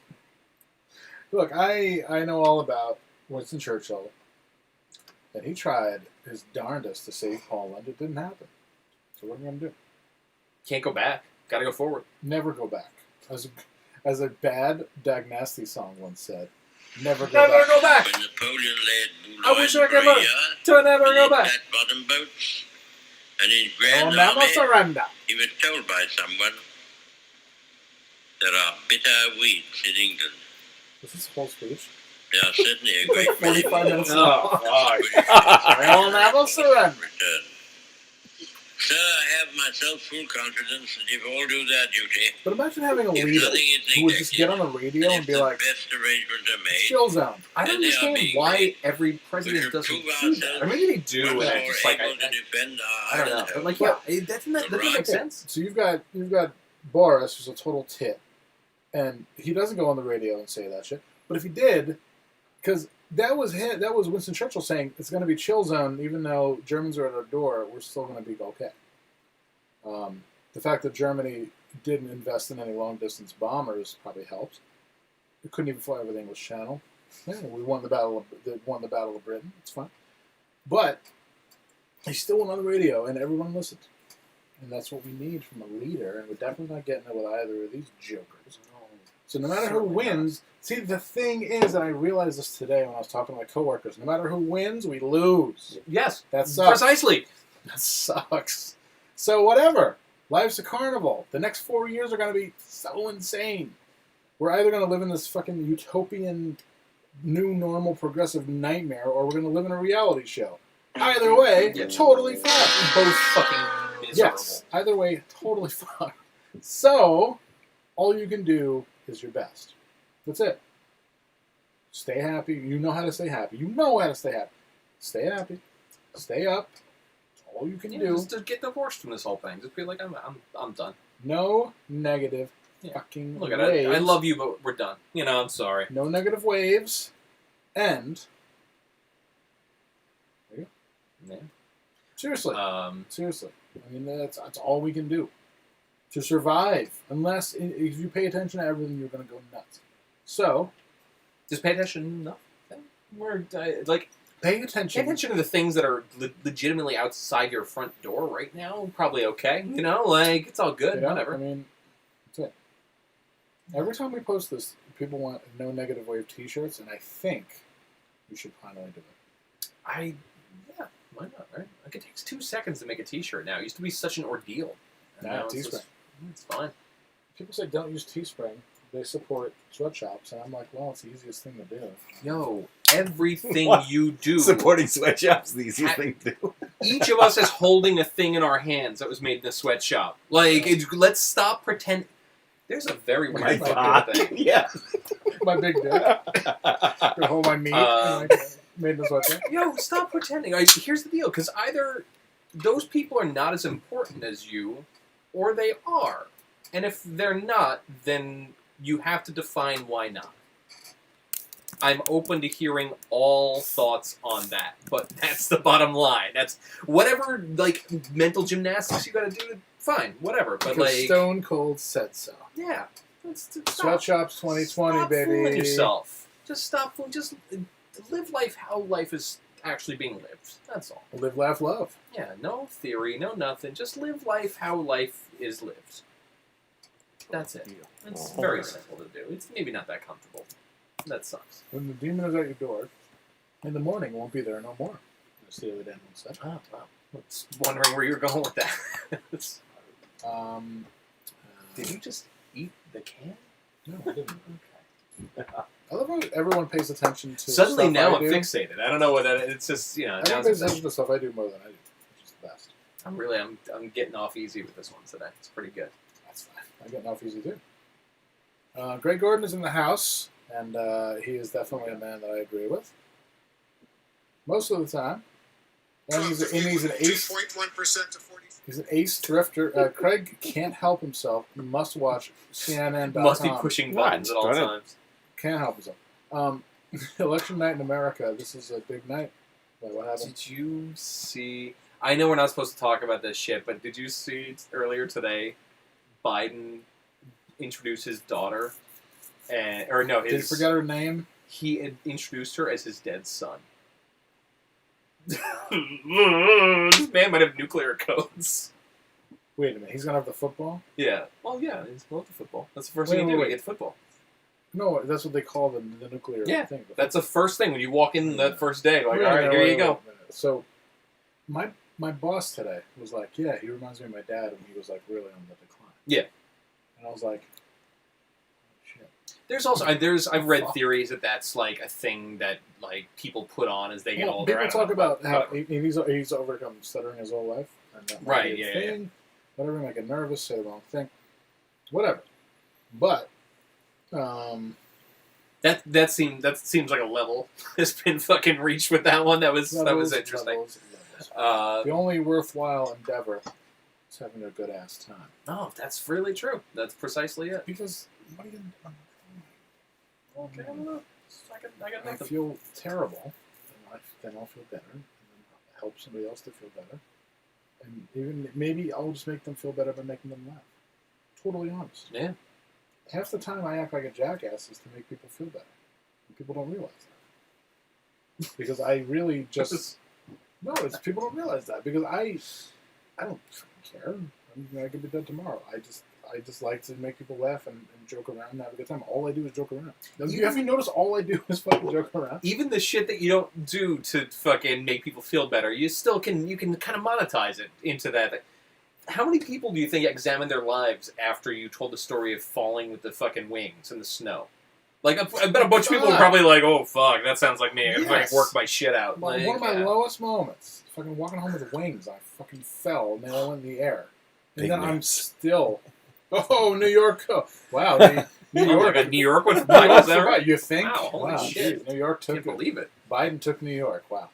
Look, I know all about Winston Churchill, and he tried his darndest to save Poland. It didn't happen. So what are we gonna do? Can't go back. Got to go forward. Never go back. As a bad Dag Nasty song once said, never go Never back. go back. When Napoleon led I Boulogne wish I could learn Maria to never with go his back. flat-bottom boats, and his Oh, grand never army, surrender. he was told by someone, there are bitter weeds in England. This is whole speech. There are certainly a great Like many 45 minutes more. long. Oh, I will never surrender. Return. Sir, I have myself full confidence that if all do their duty, But imagine having a if leader nothing is who would just get on the radio and if be the like, best arrangements are made, chill zone. I don't And they are understand being why made. every we president should doesn't prove do that. ourselves Or maybe they do, much and more it's just like able to defend our I don't know. island But home. like, yeah, doesn't that make Right. sense? So you've got Boris, who's a total tit, and he doesn't go on the radio and say that shit. But if he did, because that was Winston Churchill saying it's going to be chill zone, even though Germans are at our door, we're still going to be okay. The fact that Germany didn't invest in any long distance bombers probably helped. We couldn't even fly over the English Channel. Yeah, we won the battle of Britain. It's fine, but he still went on the radio, and everyone listened. And that's what we need from a leader, and we're definitely not getting it with either of these jokers. So no matter who wins, see, the thing is, and I realized this today when I was talking to my coworkers, no matter who wins, we lose. Yes, That sucks. precisely. That sucks. So whatever. Life's a carnival. The next 4 years are going to be so insane. We're either going to live in this fucking utopian, new normal progressive nightmare, or we're going to live in a reality show. Either way, Yeah. totally fine. Both fucking miserable. Yes. Either way, totally fine. So, all you can do is your best. That's it. Stay happy. You know how to stay happy. You know how to stay happy. Stay happy. Stay up. That's all you can Yeah, do. just to get divorced from this whole thing. Just be like, I'm done. No negative Yeah. fucking Look at waves. it. I love you, but we're done. You know, I'm sorry. No negative waves. And Yeah. seriously, Um, I mean that's all we can do to survive. Unless if you pay attention to everything, you're going to go nuts. So just pay attention. No, we're like paying pay attention. attention to the things that are legitimately outside your front door right now. Probably okay. You know, like it's all good. You know? Whatever. I mean, that's it. Every time we post this, people want no negative wave T-shirts, and I think we should finally do it. Yeah, why not, right? Like, it takes 2 seconds to make a T-shirt now. It used to be such an ordeal. And Nah, now it's Teespring. just- It's fine. People say don't use Teespring. They support sweatshops, and I'm like, well, it's the easiest thing to do. Yo, everything What? you do, Supporting sweatshops, the easiest thing to do. each of us is holding a thing in our hands that was made in a sweatshop. Like, let's stop pretend. There's a very My weird God. fucking thing. Yeah. My big dick. Could hold my meat. and like, made this sweatshirt. Yo, stop pretending. Here's the deal, because either those people are not as important as you, or they are. And if they're not, then you have to define why not. I'm open to hearing all thoughts on that, but that's the bottom line. That's whatever, like, mental gymnastics you gotta do, fine, whatever. But, Because like, Stone Cold said so. yeah. Stop. Sweatshops 2020, Stop baby. fooling yourself. Just stop fooling. Just live life how life is actually being lived. That's all. Live, laugh, love. Yeah, no theory, no nothing. Just live life how life is lived. That's it. It's very simple to do. It's maybe not that comfortable. That sucks. When the demon is at your door, in the morning, it won't be there no more. That's the other day one said. Oh, wow. I was wondering where you were going with that. Did you just eat the can? No, I didn't. Okay. I love how everyone pays attention to Suddenly stuff now I I'm do. fixated. I don't know what that is. It's just, you know, now Everyone it's pays attention to stuff I do more than I do, which is the best. I'm getting off easy with this one today. It's pretty good. That's fine. I'm getting off easy too. Greg Gordon is in the house, and he is definitely a man that I agree with. Most of the time. And he's an ace. 2.1% to 40. He's an ace thrifter. Craig can't help himself. He must watch CNN.com. Must be pushing buttons at all Right. times. Can't help himself. Election night in America. This is a big night. Wait, what happened? Did you see? I know we're not supposed to talk about this shit, but did you see earlier today Biden introduce his daughter or no, Did you his forget her name? he had introduced her as his dead son. This man might have nuclear codes. Wait a minute. He's gonna have the football. Yeah. Well, yeah, he's going to football. That's the first Wait, thing you do. wait, You get football. No, that's what they call the nuclear Yeah, thing. That's the first thing when you walk in that first day. Like, Wait a all right, minute, here wait you a go. minute. So, my boss today was like, "Yeah, he reminds me of my dad when he was like really on the decline." Yeah. And I was like, oh, "Shit." There's also I've read theories that that's like a thing that like people put on as they get Well, older. I people don't talk know, about how whatever. he's overcome stuttering his whole life, and that might Right, be a yeah, thing. Whatever, might get nervous, say the wrong thing, whatever. But, that seems like a level has been fucking reached with that one. That was levels, interesting. levels. The Uh, only worthwhile endeavor is having a good ass time. no, that's really true. That's precisely it. Because what are you gonna do? Okay, I don't know. I got I nothing. feel terrible, and then I'll feel better, and then I'll help somebody else to feel better, and even maybe I'll just make them feel better by making them laugh. Totally honest. Yeah. Half the time I act like a jackass is to make people feel better, and people don't realize that. Because I really just it's people don't realize that because I don't fucking care. I could be dead tomorrow. I just like to make people laugh and joke around and have a good time. All I do is joke around. Have you noticed all I do is fucking joke around? Even the shit that you don't do to fucking make people feel better, you can kind of monetize it into that. How many people do you think examine their lives after you told the story of falling with the fucking wings in the snow? Like, I bet a bunch of people are probably like, "Oh fuck, that sounds like me. I Yes. fucking work my shit out." One Like, of my lowest moments, fucking walking home with wings. I fucking fell and they all went in the air. And Big then I'm wings. still, New York. Oh, wow, New Oh, York. like a New York with New Biden, York is that right? You think? Wow, holy wow, shit. geez, New York Can't took it. believe it. Biden took New York. Wow.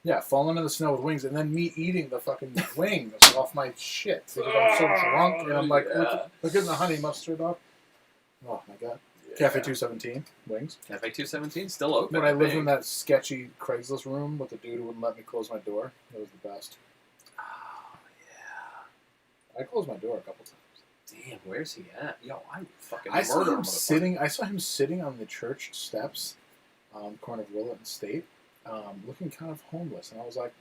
Yeah, falling in the snow with wings, and then me eating the fucking wings off my shit because I'm so drunk, and I'm like, Yeah. look at the honey mustard off. Oh my god. Cafe 217 wings. Cafe 217 still open. When I lived think. in that sketchy Craigslist room with the dude who wouldn't let me close my door, that was the best. Oh, yeah. I closed my door a couple times. Damn, where's he at? Yo, I fucking I saw murder him motherfucker. sitting. I saw him sitting on the church steps, on the corner of Willett and State, looking kind of homeless, and I was like,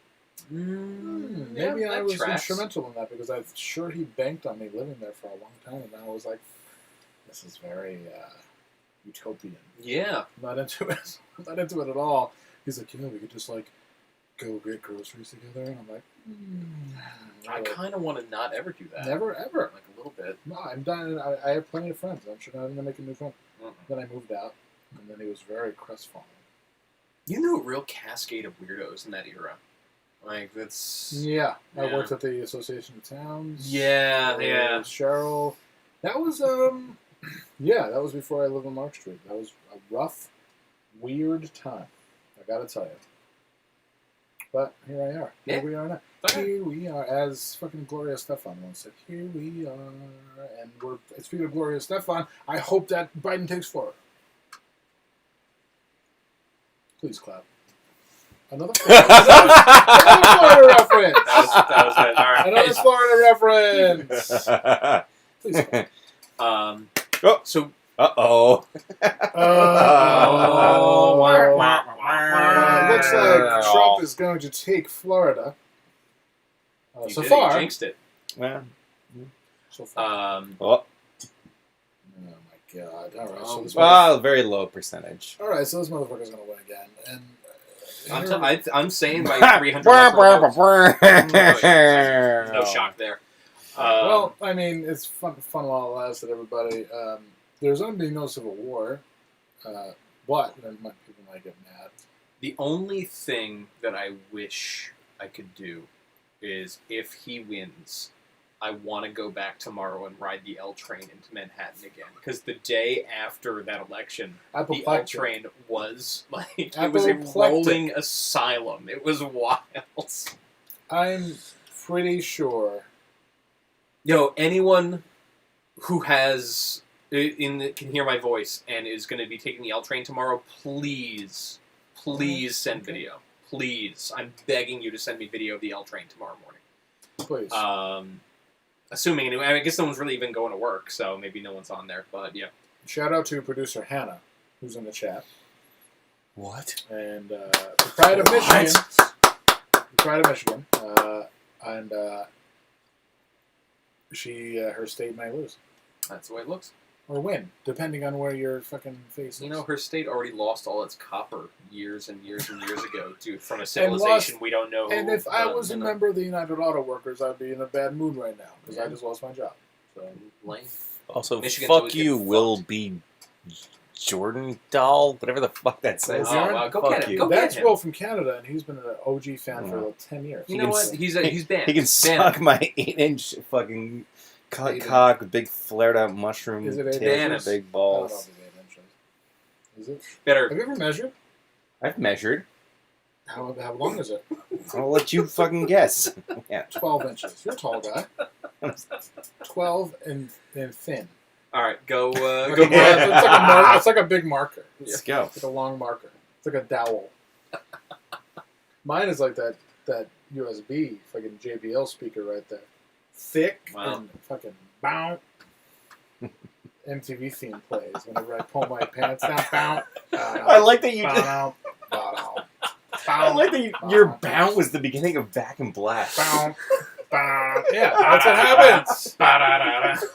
maybe I was instrumental in that because I'm sure he banked on me living there for a long time, and I was like, this is very utopian. Yeah. I'm not into it. I'm not into it at all. He's like, we could just like go get groceries together, and I'm like, I kind of want to not ever do that. never ever. Like a little bit. No, I'm done. I have plenty of friends. I'm sure I'm gonna make a new friend. Mm-mm. Then I moved out, and then he was very crestfallen. You knew a real cascade of weirdos in that era. Like, that's... Yeah, I Yeah. worked at the Association of Towns. Yeah, with yeah. Cheryl. That was yeah, that was before I lived on Mark Street. That was a rough, weird time. I gotta tell you. But here I are. Yeah. Here we are now. Okay. Here we are, as fucking Gloria Stefan once said. Here we are, and we're. Speaking of Gloria Stefan, I hope that Biden takes Florida. Please clap. Another Florida, another Florida reference. That was it. All right. Another Florida reference. Please clap. So, Uh-oh. Looks like Trump is going to take Florida. you So did it, far. you jinxed it. Well, So far. oh, Oh my god. Alright, so this well, very low percentage. Alright, so this motherfucker's gonna win again. And I'm saying by 300 electoral votes. No shock there. well, I mean, it's fun while it lasted, everybody. There's going to be no civil war, but then people might get mad. The only thing that I wish I could do is if he wins, I want to go back tomorrow and ride the L train into Manhattan again. Because the day after that election, the L Apoplectic. train was like, it was a rolling asylum. It was wild. I'm pretty sure. Yo, anyone who has can hear my voice and is going to be taking the L train tomorrow, please send video. Please, I'm begging you to send me video of the L train tomorrow morning. Please. Assuming anyway, I guess no one's really even going to work, so maybe no one's on there. But yeah, shout out to producer Hannah, who's in the chat, What? and the Pride of Michigan. The Pride of Michigan, and she her state may lose That's the way it looks. or win, depending on where your fucking face is. You know, her state already lost all its copper years and years and years ago, dude, from a civilization we don't know. And if I was you a know, member of the United Auto Workers, I'd be in a bad mood right now because I Yeah. just lost my job. So lame. Also, Michigan's fuck always you, getting Will fucked. be Jordan doll, whatever the fuck that says. Oh, wow. Go Fuck get him. you. Go that's get him. Will from Canada, and he's been an OG fan for Yeah. like 10 years. You He know can what? s- He's banned. He can Ban suck him. my 8-inch fucking Eight cock with big flared out mushroom Is it eight tits inches? and big I don't know balls. if it's 8 inches. Is it? Better. Have you ever measured? I've measured. How long is it? I'll let you fucking guess. Yeah. 12 inches. You're a tall guy. 12 and thin. All right, go. Like Go a grab. it's like a big marker. Let's go. It's like a long marker. It's like a dowel. Mine is like that USB fucking JBL speaker right there. Thick Wow. and fucking bow. MTV theme plays whenever I pull my pants down. Bow. I like that you. Bow. Bow. I like that your bow was the beginning of Back in Black. Bow. Bow. Yeah, that's what happens.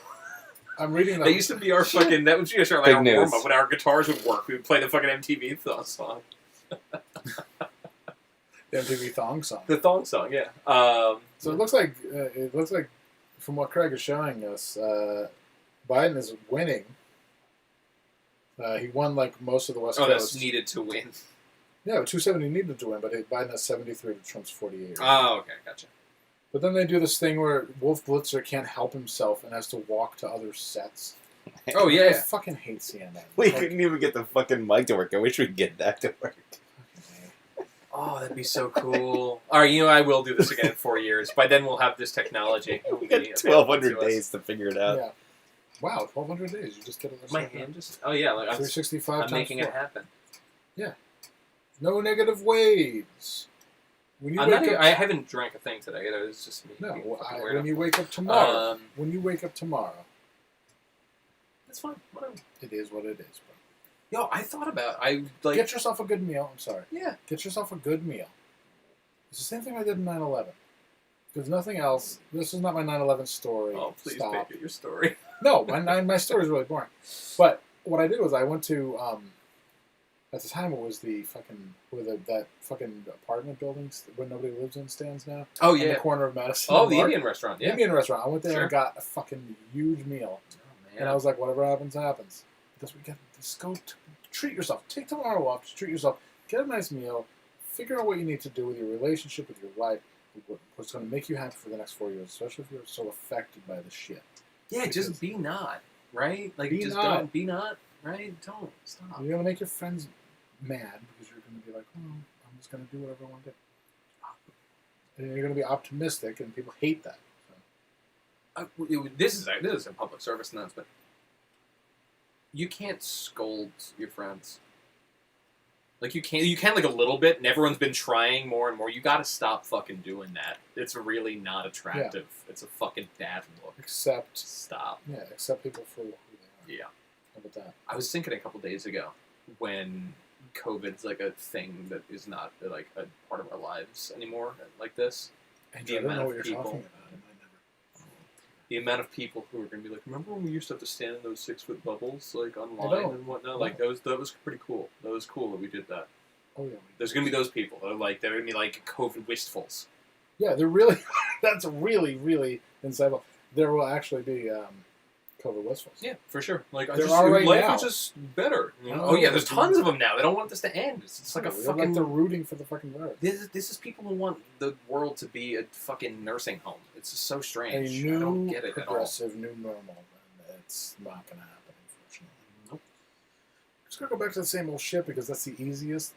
I'm reading That used to be our fucking. That was just our, like, Big our news. warm up when our guitars would work. We would play the fucking MTV song, the MTV thong song. the thong song. Yeah. So it looks like from what Craig is showing us, Biden is winning. He won like most of the West Oh, Coast. that's needed to win. Yeah, 270 needed to win, but Biden has 73 to Trump's 48. Oh, okay, gotcha. But then they do this thing where Wolf Blitzer can't help himself and has to walk to other sets. Oh I yeah. fucking hate CNN. We Like, couldn't even get the fucking mic to work. I wish we could get that to work. Oh, that'd be so cool. All right, you know I will do this again in 4 years. By then we'll have this technology. It'll We be got available 1,200 to us. days to figure it out. yeah. Wow, 1,200 days. You just did it. My hand just. Oh yeah, like I'm 365 times making 4. it happen. No negative waves. When you I'm wake not. up, I haven't drank a thing today. It was just me. no, being a fucking when weirdo. you wake up tomorrow. Um, When you wake up tomorrow, That's fine. Whatever. it is what it is, bro. Yo, I thought about. I like. Get yourself a good meal. I'm sorry. Yeah. Get yourself a good meal. It's the same thing I did in 9/11. There's nothing else. This is not my 9/11 story. Oh, please Stop. make it your story. No, my story is really boring. But what I did was I went to at the time it was the fucking where that fucking apartment buildings where nobody lives in stands now. Oh On the yeah. corner of Madison. Oh, and the Mark. Indian restaurant. The Yeah. Indian restaurant. I went there Sure. and got a fucking huge meal. Oh, And I was like, whatever happens, happens. This weekend, just go treat yourself. Take tomorrow off. Just treat yourself. Get a nice meal. Figure out what you need to do with your relationship, with your life, what's going to make you happy for the next 4 years, especially if you're so affected by the shit. yeah, just be not right. Like Be just not. don't be not right. Don't stop. You're going to make your friends mad because you're going to be like, oh, I'm just going to do whatever I want to do. And you're going to be optimistic, and people hate that. This is a public service announcement. You can't scold your friends. Like you can like a little bit, and everyone's been trying more and more. You got to stop fucking doing that. It's really not attractive. It's a fucking bad look. Accept, Stop. accept people for who they are. Yeah. How about that? I was thinking a couple days ago when COVID's like a thing that is not like a part of our lives anymore, like this. And The I don't amount know of what you're people- talking about. I might never. The amount of people who are going to be like, remember when we used to have to stand in those 6-foot bubbles like I online don't. and whatnot? Like that was pretty cool. That was cool that we did that. Oh, yeah. There's going to be those people that are like they're going to be like COVID wistfuls. Yeah, they're really. That's really, really insightful. There will actually be COVID wistfuls. Yeah, for sure. Like There are right life now. is just better. You know? Oh, Oh yeah, there's yeah. tons of them now. They don't want this to end. It's like a They're fucking. like they're rooting for the fucking virus. This is people who want the world to be a fucking nursing home. It's just so A strange. I new don't get it at all. progressive, new normal, and it's not going to happen, unfortunately. Nope. I'm just going to go back to the same old shit because that's the easiest.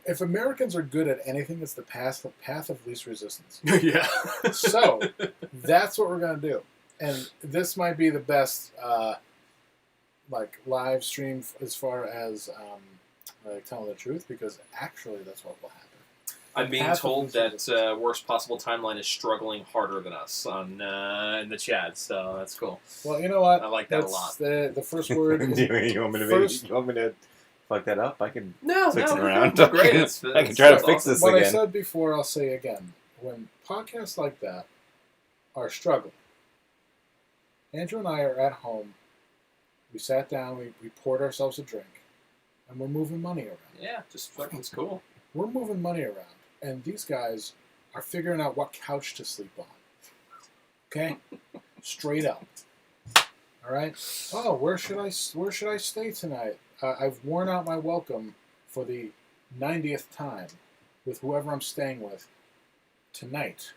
If Americans are good at anything, it's the path of least resistance. Yeah. So that's what we're going to do. And this might be the best like live stream as far as like telling the truth, because actually that's what will happen. I'm being Half of told them that Worst Possible Timeline is struggling harder than us on in the chat, so that's cool. Well, you know what? I like that a That's lot. The first word. Do is- you want me to First- you want me to fuck that up? I can No, fix it no, around. no, great. I can try to fix awesome. this what I again. said before, I'll say again. When podcasts like that are struggling, Andrew and I are at home. We sat down, we poured ourselves a drink, and we're moving money around. Yeah, just fucking, it's cool. We're moving money around, and these guys are figuring out what couch to sleep on. Okay, straight up. All right. Oh, where should I stay tonight? I've worn out my welcome for the 90th time with whoever I'm staying with tonight.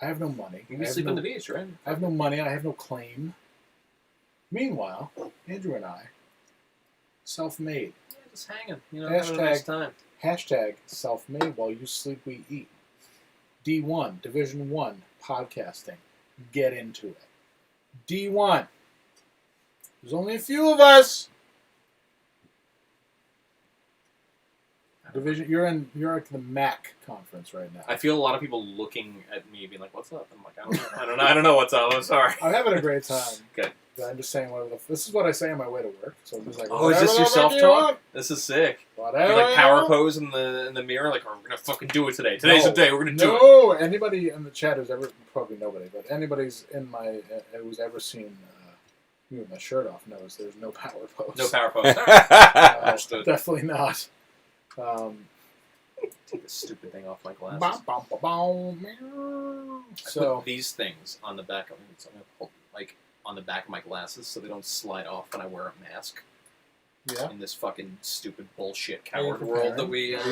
I have no money. You I can have sleep no, on the beach, right? I have no money. I have no claim. Meanwhile, Andrew and I, self-made. Yeah, just hanging. You know, having a nice time. Hashtag self-made while you sleep, we eat. D1, Division 1, podcasting. Get into it. D1. There's only a few of us. Division, you're at the MAC conference right now. I feel a lot of people looking at me, being like, "What's up?" I'm like, I don't know what's up. I'm sorry. I'm having a great time. Good. I'm just saying this is what I say on my way to work. So I'm just like, Oh, is this whatever your the fuck you self-talk? want, This is sick. Whatever. You like you power want. pose in the mirror, like, oh, we're gonna fucking do it today. Today's No. the day. We're gonna do it. No, anybody in the chat who's ever, probably nobody, but anybody's in my who's ever seen me with my shirt off knows there's no power pose. No power pose. All right. Understood. Definitely not. Take this stupid thing off my glasses. Bum, bum, bum, bum, meow. I So put these things on the back of like on the back of my glasses so they don't slide off when I wear a mask yeah, in this fucking stupid bullshit Are you coward world that we live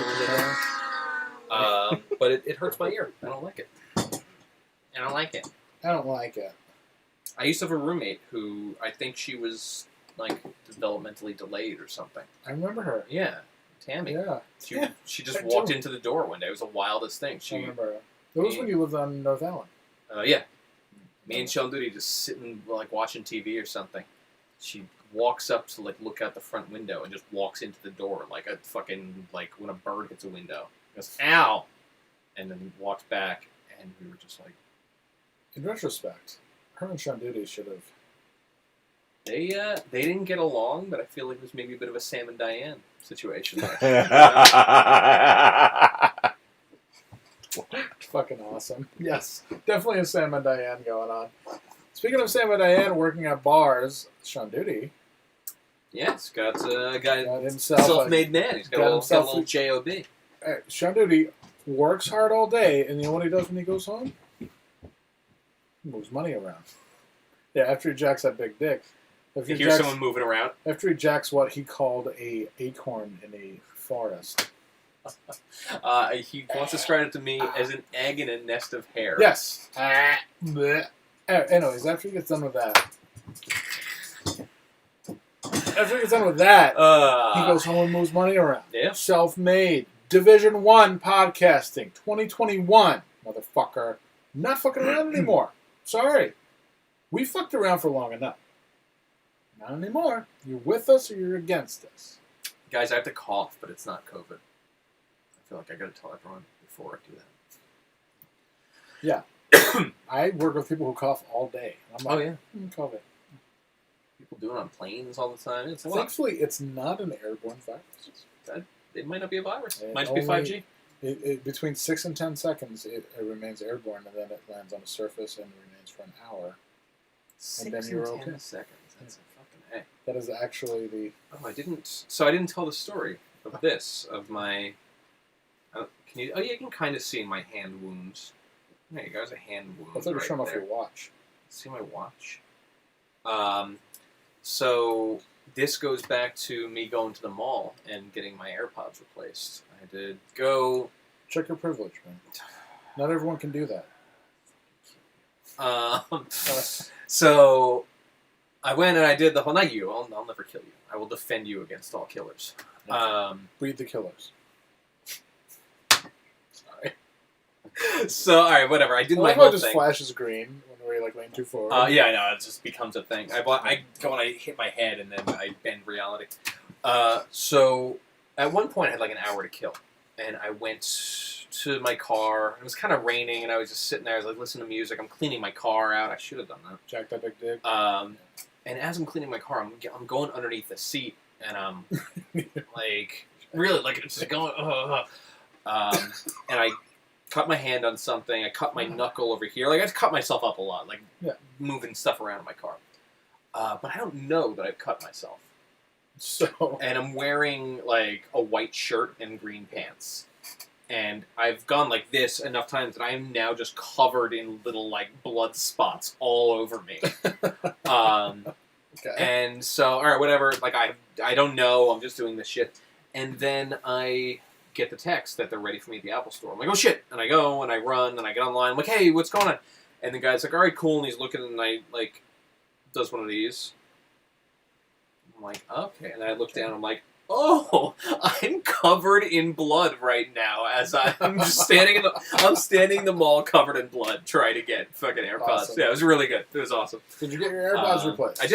in. But it hurts my ear. I don't like it. I don't like it. I don't like it. I used to have a roommate who I think she was like developmentally delayed or something. I remember her. Yeah, Tammy. Yeah, yeah, She just I walked do. into the door one day. It was the wildest thing. I She remember her. It was when you lived on North Island. yeah. Me and Sean Duty just sitting like watching TV or something. She walks up to like look out the front window and just walks into the door like a fucking like when a bird hits a window. Goes ow, and then walks back, and we were just like In retrospect, her and Sean Duty should have. they didn't get along, but I feel like it was maybe a bit of a Sam and Diane situation there. Fucking awesome. Yes, definitely a Sam and Diane going on. Speaking of Sam and Diane working at bars, Sean Duty Yeah, it's got a guy, got himself. self-made man. He's got a little job. Sean Duty works hard all day, and you know what he does when he goes home? He moves money around. Yeah, after he jacks that big dick. After You he hear jacks, someone moving around. after he jacks what he called a acorn in a forest. He once described it to me as an egg in a nest of hair. Yes. Blech. Anyways, after he gets done with that, he goes home and moves money around. Yeah. Self-made. Division 1 podcasting. 2021. Motherfucker. Not fucking around anymore. Sorry. We fucked around for long enough. Not anymore. You're with us or you're against us. Guys, I have to cough, but it's not COVID. I feel like I gotta tell everyone before I do that. I work with people who cough all day. I'm like, COVID. People do it on planes all the time. It's a lot. Thankfully, it's not an airborne virus. It might not be a virus. It It might just be only- 5G. Between 6 and 10 seconds, it remains airborne, and then it lands on a surface and remains for an hour. 6 then you're and 10 okay. seconds. That's a fucking A. That is actually the... Oh, I didn't. So I didn't tell the story of this, of my. Can you? Oh, yeah, you can kind of see my hand wounds. There you go. There's a hand wound. I thought you were right showing off there. your watch. See my watch. So this goes back to me going to the mall and getting my AirPods replaced. I had to go. Check your privilege, man. Not everyone can do that. So I went and I did the whole. Not you. I'll never kill you. I will defend you against all killers. Breed the killers. Sorry. So all right, whatever. I did my Well, whole it just thing. flashes green when we're like laying too forward. Yeah, I know. It just becomes a thing. I go and I hit my head, and then I bend reality. So at one point, I had like an hour to kill. and I went to my car. It was kind of raining, and I was just sitting there. I was like listening to music. I'm cleaning my car out. I should have done that. Jack that big dick. And as I'm cleaning my car, I'm going underneath the seat, and I'm like really like it's just going. And I cut my hand on something. I cut my knuckle over here. Like I just cut myself up a lot, like moving stuff around in my car. But I don't know that I've cut myself. So And I'm wearing like a white shirt and green pants. And I've gone like this enough times that I am now just covered in little like blood spots all over me. okay. And so, all right, whatever. Like I don't know. I'm just doing this shit. And then I get the text that they're ready for me at the Apple Store. I'm like, oh shit! And I go and I run and I get online. I'm like, hey, what's going on? And the guy's like, all right, cool. And he's looking and I like does one of these. I'm like, okay. And I look down. I'm like, oh, I'm covered in blood right now as I'm just standing in the mall covered in blood trying to get fucking AirPods. Awesome. Yeah, it was really good. It was awesome. Did you get your AirPods replaced? I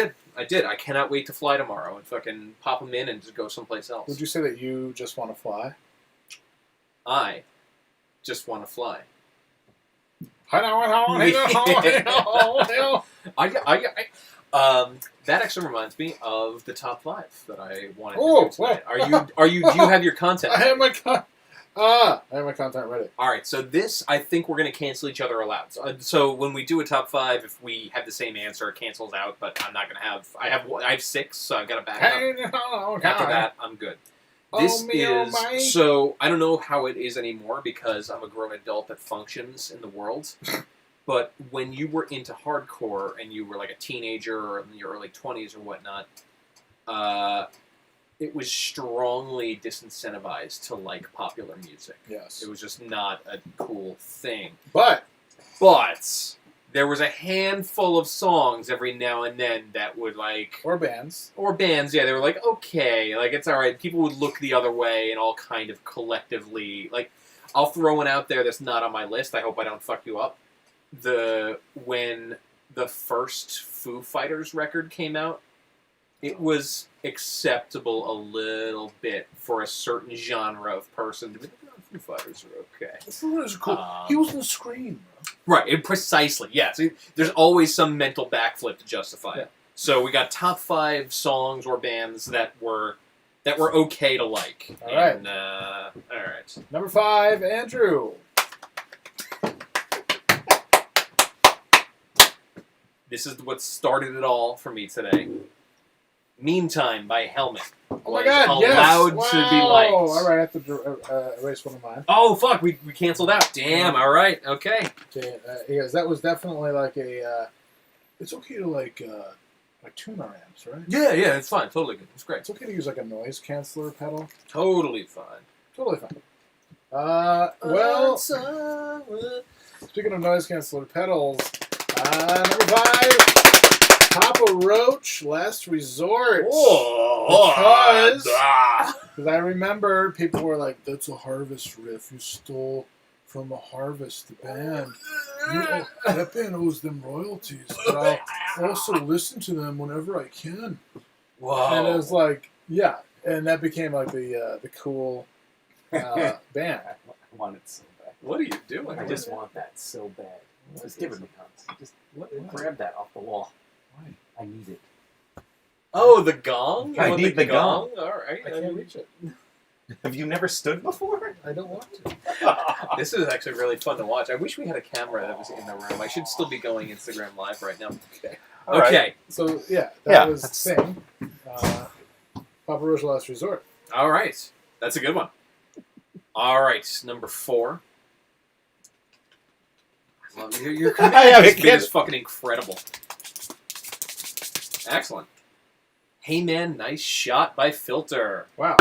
did. I cannot wait to fly tomorrow and fucking pop them in and just go someplace else. Would you say that you just want to fly? I just want to fly. That actually reminds me of the top 5 that I wanted to do tonight. Do you have your content? I have my content ready. All right, so this, I think we're going to cancel each other out. So when we do a top 5, if we have the same answer, it cancels out, but I'm not going to have... I have 6, so I've got to back up. After that, I'm good. This is... So, I don't know how it is anymore because I'm a grown adult that functions in the world. But when you were into hardcore and you were like a teenager or in your early 20s or whatnot, it was strongly disincentivized to like popular music. Yes. It was just not a cool thing. But there was a handful of songs every now and then that would like... Or bands, yeah, they were like, okay, like it's alright. People would look the other way and all kind of collectively... Like, I'll throw one out there that's not on my list. I hope I don't fuck you up. When the first Foo Fighters record came out, it was acceptable a little bit for a certain genre of person to be like, oh, Foo Fighters are okay. Foo Fighters are cool. He was in the Scream, bro. Right, precisely, yeah. So there's always some mental backflip to justify it. So we got top 5 songs or bands that were okay to like. All right. All right. Number 5, Andrew. This is what started it all for me today. Meantime by Helmet. Oh my god, yes! Allowed to be liked. All right, I have to erase one of mine. Oh, fuck, we canceled out. Damn, all right, okay. Okay, yes, that was definitely like a... it's okay to like tune our amps, right? Yeah, it's fine. Totally good. It's great. It's okay to use like a noise canceller pedal. Totally fine. Totally fine. Well, speaking of noise canceller pedals, number 5, Papa Roach, Last Resort. Because I remember people were like, that's a Harvest riff you stole from a Harvest, the band. That band owes them royalties, but I'll also listen to them whenever I can. Whoa. And it was like, yeah, and that became like the cool band. I want it so bad. What are you doing? I just want that so bad. Just give it to me, Cons. Just grab that off the wall. Why? I need it. Oh, the gong? I You want need the gong. All right. I can't reach it. Have you never stood before? I don't want to. This is actually really fun to watch. I wish we had a camera that was in the room. I should still be going Instagram Live right now. Okay. All right. Okay. So, yeah, Yeah, that was the thing. Papa Roach, Last Resort. All right. That's a good one. All right. Number 4. Your commitment to this bit is fucking incredible. Excellent. Hey Man, Nice Shot by Filter. Wow.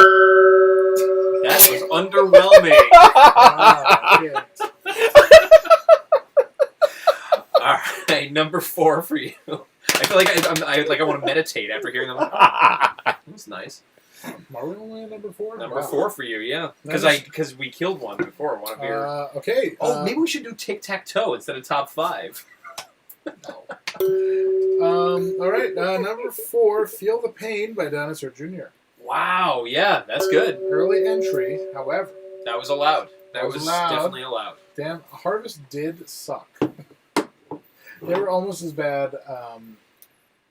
That was underwhelming. All right, number 4 for you. I feel like I want to meditate after hearing them. That was nice. Are we only at number 4? Number 4 for you, yeah. Because we killed one before. One of your. Okay. Maybe we should do tic-tac-toe instead of top 5. All right. Number 4, Feel the Pain by Dinosaur Jr. Wow, yeah, that's good. Early entry, however, That was allowed. That was was allowed. definitely allowed. Damn, Harvest did suck. They were almost as bad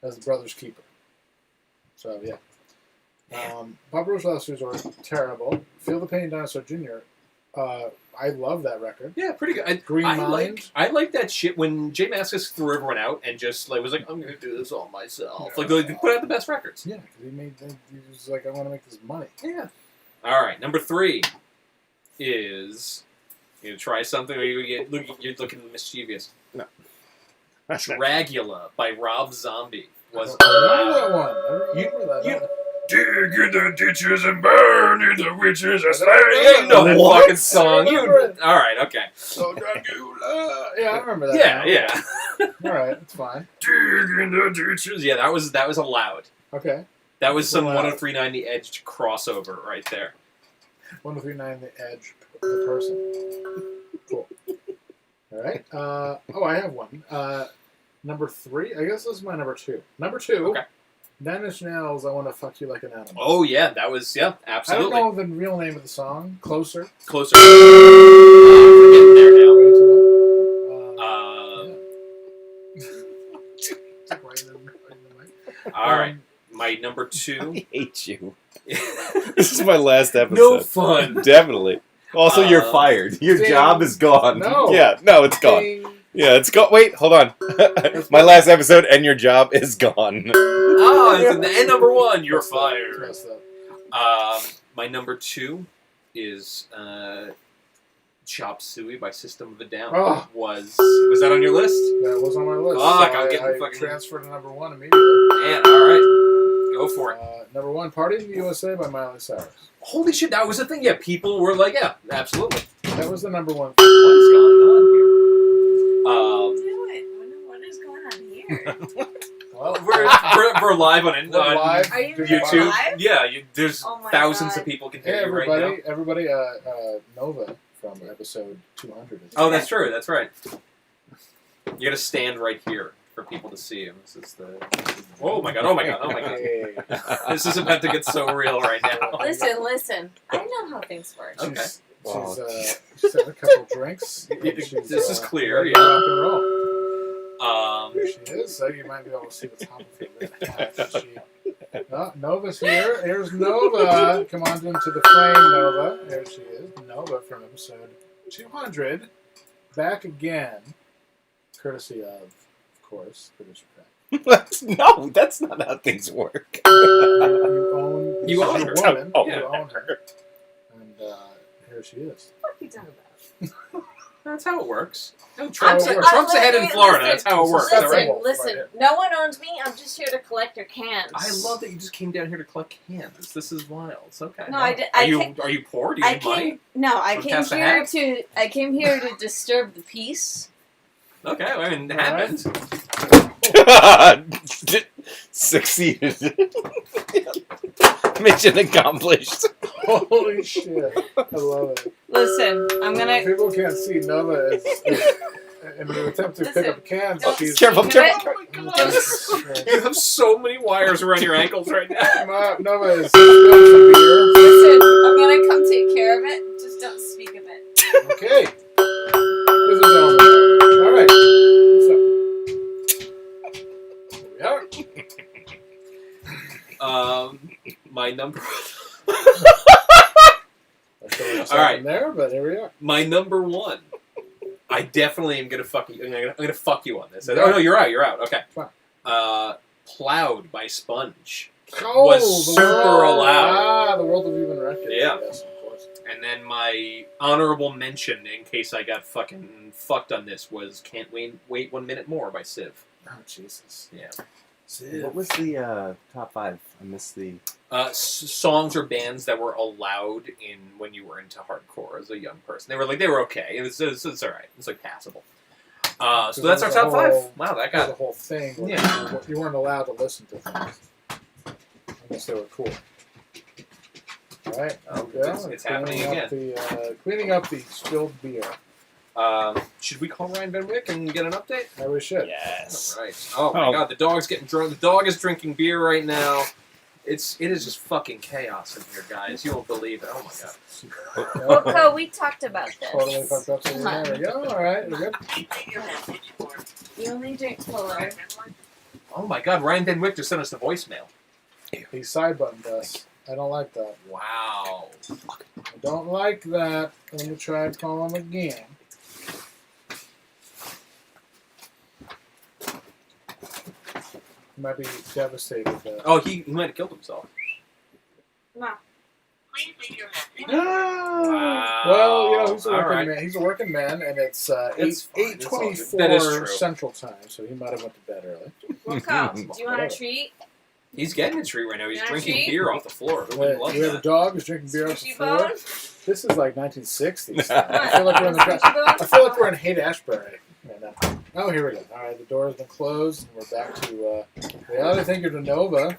as the Brothers Keeper. So yeah. Papa Roach Last Resort, terrible. Feel the Pain, Dinosaur Jr. I love that record. Yeah, pretty good. Green Mind. I like that shit when Jay Mascis threw everyone out and just like was like, I'm gonna do this all myself. Yeah. Like they put out the best records. Yeah, because he was like, I want to make this money. Yeah. All right, number 3 is you gonna try something or you're looking mischievous. No. Dragula by Rob Zombie was I remember allowed. that one. I remember you- that. Dig in the ditches and burn in the witches are You know that What? fucking song. I remember it. All right, okay. So Dracula. Yeah, I remember that. Yeah, now. yeah. All right, it's fine. dig in the ditches. Yeah, that was allowed. Okay. That was some Wow. 1039 The Edge crossover right there. 1039 The Edge, the person. Cool. All right. I have one. Number 3. I guess this is my number 2. Number 2. Okay. Nine Inch Nails, I Want to Fuck You Like an Animal. Oh yeah, that was absolutely. I don't know the real name of the song. Closer. Closer. We're getting there now. Way too much. Uh, Right in the mic. all right, my number 2. I hate you. This is my last episode. No fun. Definitely. Also, you're fired. Your ding. job is gone. No. Yeah, no, it's gone. Ding. Yeah, it's gone. Wait, hold on. My last episode and your job is gone. And number 1, you're That's fired. messed up. My number 2 is Chop Suey by System of a Down. Oh. Was that on your list? That was on my list. Fuck, so I'm getting I fucking- transferred to number 1 immediately. Man, all right, go for it. Number 1, Party in the USA by Miley Cyrus. Holy shit, that was the thing. Yeah, people were like, yeah, absolutely. That was the number 1. What is going on here? Do it. What is going on here? Well, We're live on, we're live. Are you Doing really YouTube. live? Yeah, there's Oh my thousands God. of people can Hey hear you right now. everybody, Nova from episode 200. is Oh, that's true. That's right. You got to stand right here for people to see him. This is the. Oh my god! Oh my god! Oh my god! Hey. This is about to get so real right now. Listen. I know how things work. Okay. She's, Wow. she's had a couple drinks. This She's, is clear, ready yeah. to rock and roll. There she is. So you might be able to see the top of her red hat. Oh, Nova's here. Here's Nova. Come on into the frame, Nova. There she is. Nova from episode 200. Back again. Courtesy of course, Producer Craig. No, that's not how things work. You own You own this her. woman. Oh, you yeah. own her. And here she is. What are you talking about? That's how it works. No, how Trump's, it works. Trump's ahead in Listen, Florida. That's how it works. listen. All right. Right Listen. here. No one owns me. I'm just here to collect your cans. I love that you just came down here to collect cans. This is wild. It's okay. No, I did. Are you poor? Do you I need money? came. No, I From came Pass the here Hat? to. I came here to disturb the peace. Okay, I mean, it All right. happens. Succeeded. Mission accomplished. Holy shit. I love it. Listen, I'm gonna. People can't see Nova as in an attempt to pick Listen, up cans. don't She's Careful, speak of careful. it. You have so many wires around your ankles right now. Nova is spilling some beer. Listen, I'm gonna come take care of it. Just don't speak of it. Okay. Ladies and gentlemen. All right. So. Here we are. My number. All right. There, but here we are. My number 1. I definitely am gonna fuck you. I'm gonna fuck you on this. Yeah. Oh no, you're out. You're out. Okay. Fine. Plowed by Sponge, Oh, Was the super world. allowed. Ah, the world of even records. Yeah. Yes, of course. and then my honorable mention, in case I got fucking fucked on this, was "Can't Wait 1 Minute More" by Civ. Oh, Jesus. Yeah. What was the top 5? I missed the. Songs or bands that were allowed in when you were into hardcore as a young person. They were okay. It's all right. It's like passable. So that's our top 5. Wow, that That got was a whole thing. Where Yeah. you weren't allowed to listen to things unless they were cool. All right. Oh, there we go. it's happening Cleaning up the spilled beer. Should we call Ryan Van Wyck and get an update? We should. Yes. All right. Oh my Oh. God, the dog's getting drunk. The dog is drinking beer right now. it is just fucking chaos in here, guys. You won't believe it. Oh my god. Well, Co, we talked about Totally this. fucked up. So there we go. All right. We're good. You only drink Polar. Oh my god, Ryan Van Wyck just sent us the voicemail. He side buttoned us. I don't like that. Wow. I don't like that. Let me try to call him again. He might be devastated. Oh, he might have killed himself. No. Please leave your message. Ah! Well, you know, he's a All working right. man. He's a working man, and it's It's fine. 8:24 That is true. Central Time, so he might have went to bed early. Well, Co, do you want a treat? He's getting a treat right now. He's Yeah, drinking see? beer off the floor. Who We wouldn't love have a that? dog who's drinking beer off the Squishy floor. bone? This is like 1960s. I feel like we're in the. Squishy bone? I feel like we're in Haight-Ashbury right now. Oh, here we go. All right, the door has been closed, and we're back to reality. Thank you to Nova.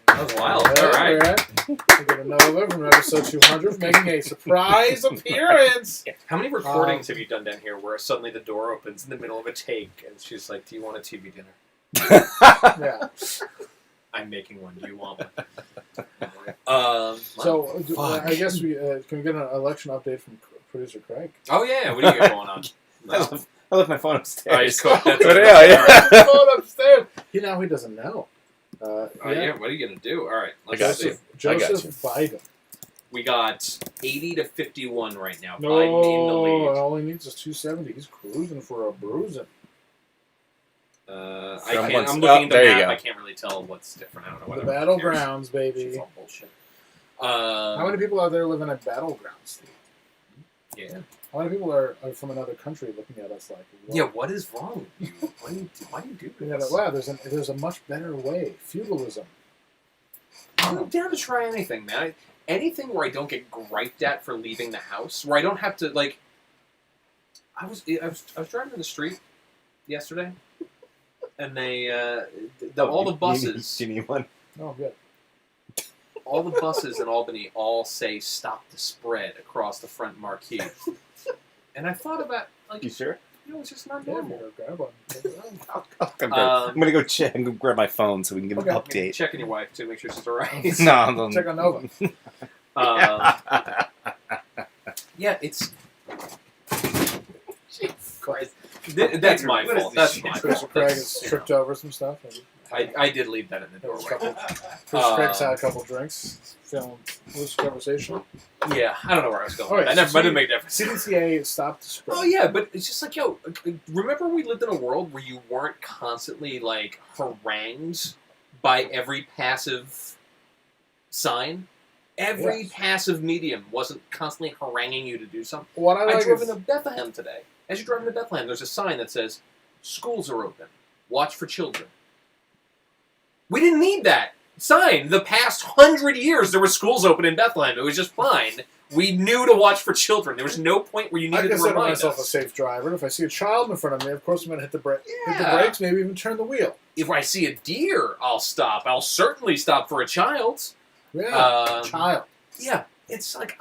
That was wild. All right. Thank you to Nova from episode 200 for making a surprise appearance. How many recordings have you done down here where suddenly the door opens in the middle of a take and she's like, "Do you want a TV dinner?" Yeah. I'm making one. Do you want one? So Fuck. I guess we can we get an election update from producer Craig. Oh yeah, what do you got going on? I left my phone upstairs. Oh, you cooked that. But yeah. Phone upstairs. He doesn't know. Oh yeah, what are you gonna do? All right, let's got see. you. I got Joseph Biden. We got 80 to 51 right now. No, Biden in the lead. all he needs is 270. He's cruising for a bruising. I From can't. once- I'm looking at the there you map. go. I can't really tell what's different. I don't know The whether battlegrounds, It's baby. all bullshit. How many people out there living at battlegrounds, Steve? Yeah. How many people are from another country looking at us like, what? Yeah. What is wrong with you? Why do you do Yeah, this? wow, there's a much better way. Feudalism. I'm down to try anything, man. Anything where I don't get griped at for leaving the house, where I don't have to like. I was driving in the street yesterday, and they all the buses. Do you need one? Oh, good. All the buses in Albany all say "Stop the Spread" across the front marquee. And I thought about, like, You sure? it's just not Yeah, normal. here, grab one. I'm gonna go check and go grab my phone so we can get Okay. an update. Checking your wife to make sure she's alright. No, I'm Check on Nova. Yeah, it's. Jesus Christ. That's my What is fault. this That's shit? my Producer fault. Craig That's, has you tripped know, over some stuff. I did leave that in the There was a doorway. couple. Producer Craig's had a couple drinks. Feeling loose conversation. Yeah, I don't know where I was going. All with right, that. That so didn't make a difference. CDCA stopped the spread. Oh yeah, but it's just like, yo, remember we lived in a world where you weren't constantly like harangued by every passive sign? Every Yes. passive medium wasn't constantly haranguing you to do something. What I I like drove is, into Bethlehem today. As you drive into Bethlehem, there's a sign that says, "Schools are open. Watch for children." We didn't need that sign. The past 100 years, there were schools open in Bethlehem. It was just fine. We knew to watch for children. There was no point where you I needed to consider remind myself a us. safe driver. If I see a child in front of me, of course I'm going to hit the hit the Yeah. brakes, maybe even turn the wheel. If I see a deer, I'll stop. I'll certainly stop for a child. Yeah, child. Yeah, it's like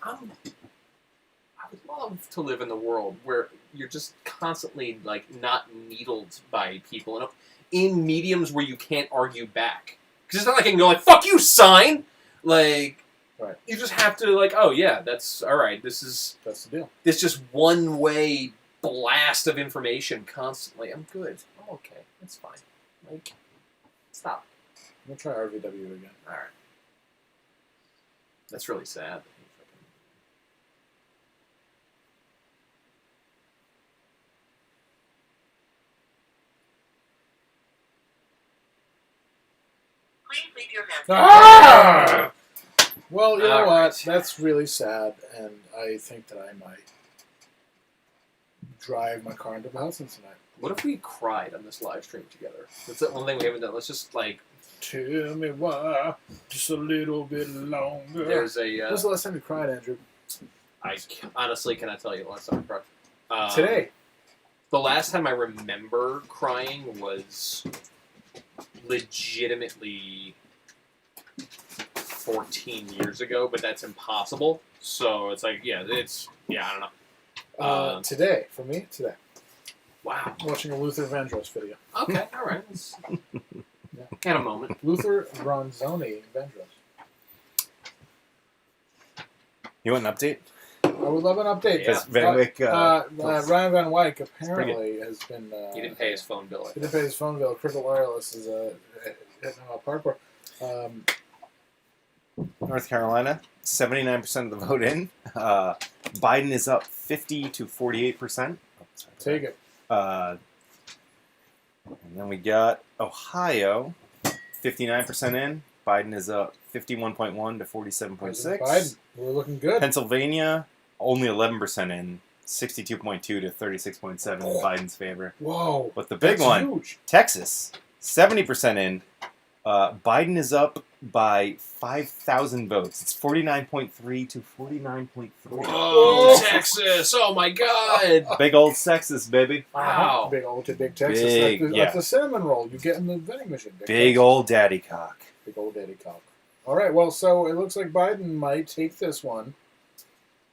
I would love to live in the world where you're just constantly like not needled by people and in mediums where you can't argue back. Because it's not like I can go like "fuck you, sign." Like Right. you just have to like, oh yeah, that's all right. This is That's the deal. this just one way blast of information constantly. I'm good. I'm okay. It's fine. Like stop. I'm going to try RVW again. All right. That's really sad. Please leave your message. Ah! Well, you know All what? right. That's really sad, and I think that I might drive my car into Boston tonight. What if we cried on this live stream together? That's the one thing we haven't done. Let's just like Tell me why, just a little bit longer. there's a. When was the last time you cried, Andrew? Honestly cannot tell you the last time I cried. Today. The last time I remember crying was legitimately 14 years ago, but that's impossible. So it's like, I don't know. Today, for me, today. Wow. Watching a Luther Vandross video. Okay, all right. At a moment. Luther Ronzoni, Vendros. You want an update? I would love an update. Yeah. Because Van Wyck, Ryan Van Wyck pretty apparently has been. He didn't pay his phone bill. He didn't pay his phone bill. Cricket Wireless is hitting him up hardcore. North Carolina, 79% of the vote in. Biden is up 50 to 48%. Take it. And then we got Ohio, 59% in. Biden is up 51.1 to 47.6. Biden, we're looking good. Pennsylvania, only 11% in. 62.2 to 36.7 in Biden's favor. Whoa. But the big That's one, huge. Texas, 70% in. Biden is up by 5,000 votes. It's 49.3 to 49.3. Oh, Texas! Oh my God! Big old Texas, baby. Wow. Big old Big Texas. Big, like, the, yeah. like the cinnamon roll you get in the vending machine. Big Texas. old daddy cock. Big old daddy cock. All right, well, so it looks like Biden might take this one.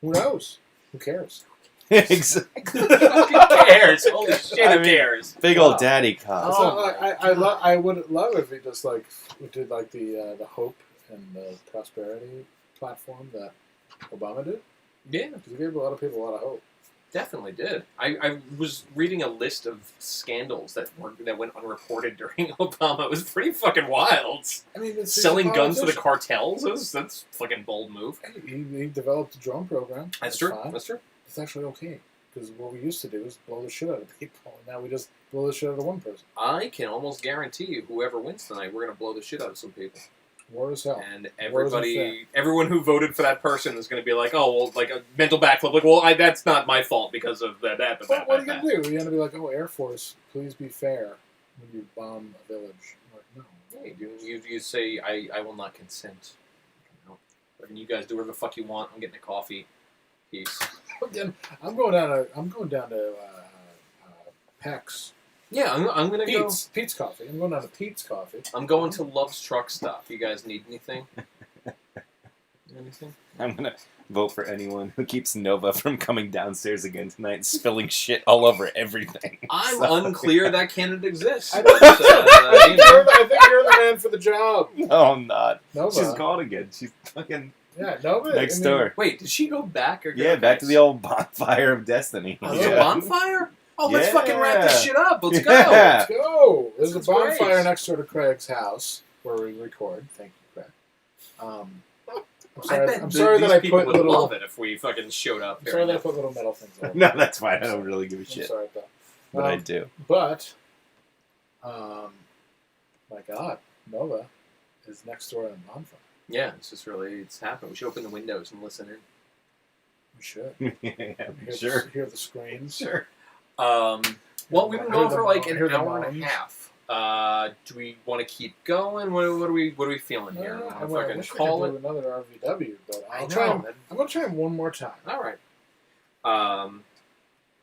Who knows? Who cares? Exactly. Who cares? Holy shit, I who mean, cares? Big old daddy cock. It's not like, I would love if he just like did like the hope and the prosperity platform that Obama did. Yeah, Because he gave a lot of people a lot of hope. definitely did. I was reading a list of scandals that went unreported during Obama. It was pretty fucking wild. I mean, it's Selling he's a guns to the politician. cartels, that's a fucking bold move. He developed a drone program. That's true. Fine. That's true. It's actually okay. Because what we used to do is blow the shit out of people, and now we just blow the shit out of one person. I can almost guarantee you, whoever wins tonight, we're gonna blow the shit out of some people. War is hell. And War isn't everyone who voted for that person is going to be like, oh, well, like a mental backflip. Like, well, that's not my fault because of that. What are you going to do? You're going to be like, oh, Air Force, please be fair when you bomb a village. I'm like, no. Yeah, you say, I will not consent. You know, and you guys do whatever the fuck you want. I'm getting a coffee. Peace. Again, I'm going down to Peck's. Yeah, I'm going to go. Pete's Coffee. I'm going down to Pete's Coffee. I'm going to Love's Truck Stop. You guys need anything? Anything? I'm going to vote for anyone who keeps Nova from coming downstairs again tonight and spilling shit all over everything. I'm So- unclear that candidate exists. I think I think you're the man for the job. No, I'm not. Nova. She's gone again. She's fucking Yeah, Nova. next I mean, door. Wait, did she go back? Or Yeah, back to the old bonfire of destiny. Oh, Yeah. the bonfire? Oh, let's Yeah. fucking wrap this shit up. Let's go. Yeah. Let's go. There's This a is great. bonfire next door to Craig's house where we record. Thank you, Craig. I'm I sorry bet that I people put would little. love it if we fucking showed up I'm here. sorry that I put little metal things on. No, that's fine. I don't really give a I'm shit. sorry about that. But I do. But, my God, Nova is next door in the bonfire. Yeah, it's happening. We should open the windows and listen in. We should. Yeah, sure. Hear the screams. Sure. Well, we've been Hear going the for like mo- an hear the hour and a moans. half. Do we want to keep going? What are we feeling here? I Fucking wish we call could it. do another RVW, but I I'll know. try. I'm gonna try him one more time. All right.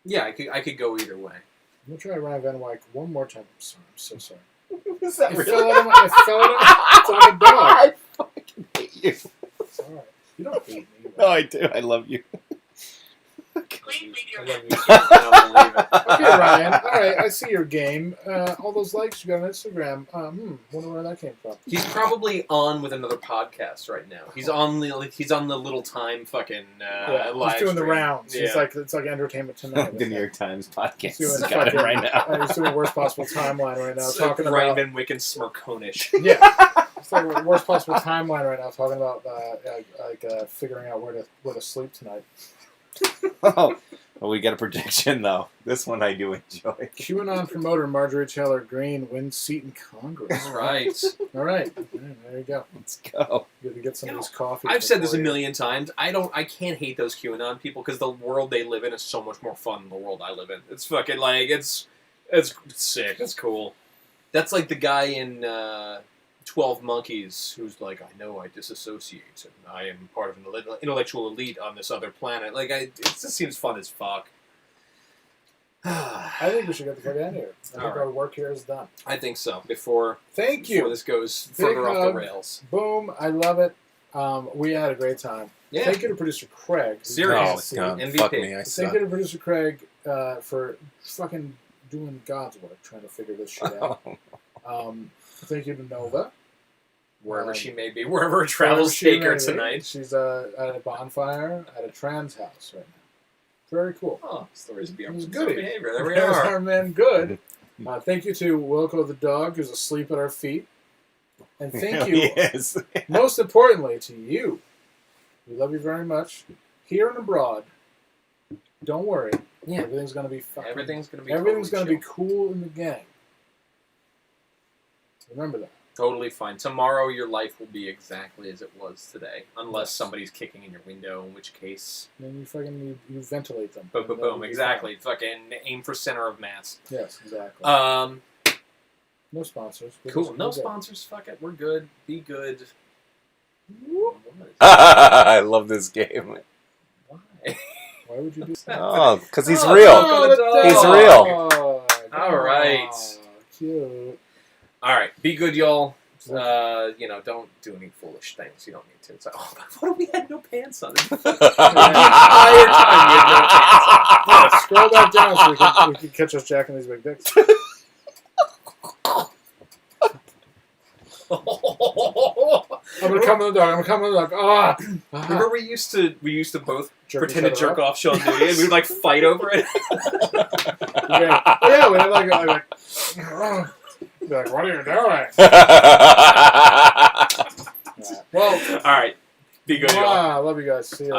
Yeah, I could go either way. I'm gonna try Ryan Van Wyck one more time. I'm sorry. I'm so sorry. Is that It fell out of my. It fell out of it's on my dog. I fucking hate you. It's all right. You don't hate me. No, I do. I love you. Please leave I your love hand. you. I don't believe it. Okay, Ryan. All right, I see your game. All those likes you got on Instagram. Wonder where that came from. He's probably on with another podcast right now. He's on the little time fucking live. he's doing the stream. rounds. Yeah. It's like Entertainment Tonight. The New York Times podcast He's doing has got it fucking- right now. He's doing worst possible timeline right now, It's talking like Ryan about Van Wyck and Smirkonish. yeah. It's like worst possible timeline right now, talking about figuring out where to sleep tonight. Oh, well, we got a prediction though. This one I do enjoy. QAnon promoter Marjorie Taylor Greene wins seat in Congress. Right. All right, there you go. Let's go. You gotta get some You of this coffee. I've said this a before you- million times. I can't hate those QAnon people because the world they live in is so much more fun than the world I live in. It's fucking like it's sick. It's cool. That's like the guy in 12 Monkeys who's like, I know I disassociate and I am part of an intellectual elite on this other planet. Like, it just seems fun as fuck. I think we should get the fuck out of here. I think All right. our work here is done. I think so. Before Thank before you. this goes Big further off the hug. rails. Boom. I love it. We had a great time. Yeah. Thank you to producer Craig. Serious. Oh, God, MVP. fuck me. I Thank suck. you to producer Craig for fucking doing God's work, trying to figure this shit out. Thank you to Nova. Wherever Um, she may be, wherever her travels Wherever she take her may be. tonight. She's at a bonfire at a trans house right now. Very cool. Oh, stories of It was bizarre goody. behavior. There we There's are. our man Good. Thank you to Wilco the dog who's asleep at our feet. And thank you, Yes. most importantly, to you. We love you very much. Here and abroad, don't worry. Yeah. Everything's going to be fucking... Everything's gonna be Everything's totally going to be chill. cool in the gang. Remember that. Totally fine. Tomorrow your life will be exactly as it was today, unless somebody's kicking in your window, in which case, And then you fucking you ventilate them. boom, And boom, that'll boom. be Exactly. Fucking aim for center of mass. fine. Yes, exactly. No sponsors. We're Cool. just- No we're good. sponsors. Fuck it. We're good. Be good. I love this game. Why? Why would you do that? Oh, because he's Oh, real. Oh, the dog. He's real. All right. Aw, cute. All right. Be good, y'all. Don't do any foolish things. You don't need to. It's like, oh, what if we had no pants on? Yeah, scroll back down so we can catch us jacking these big dicks. I'm gonna come in the dog. I'm gonna come in the dog. Ah! Remember we used to both Jerk pretend to each other jerk up? off Sean Mooney and we'd like fight over it. Yeah, we had like be like, what are you doing? Well, All right. Be good, y'all. I love you guys. See you.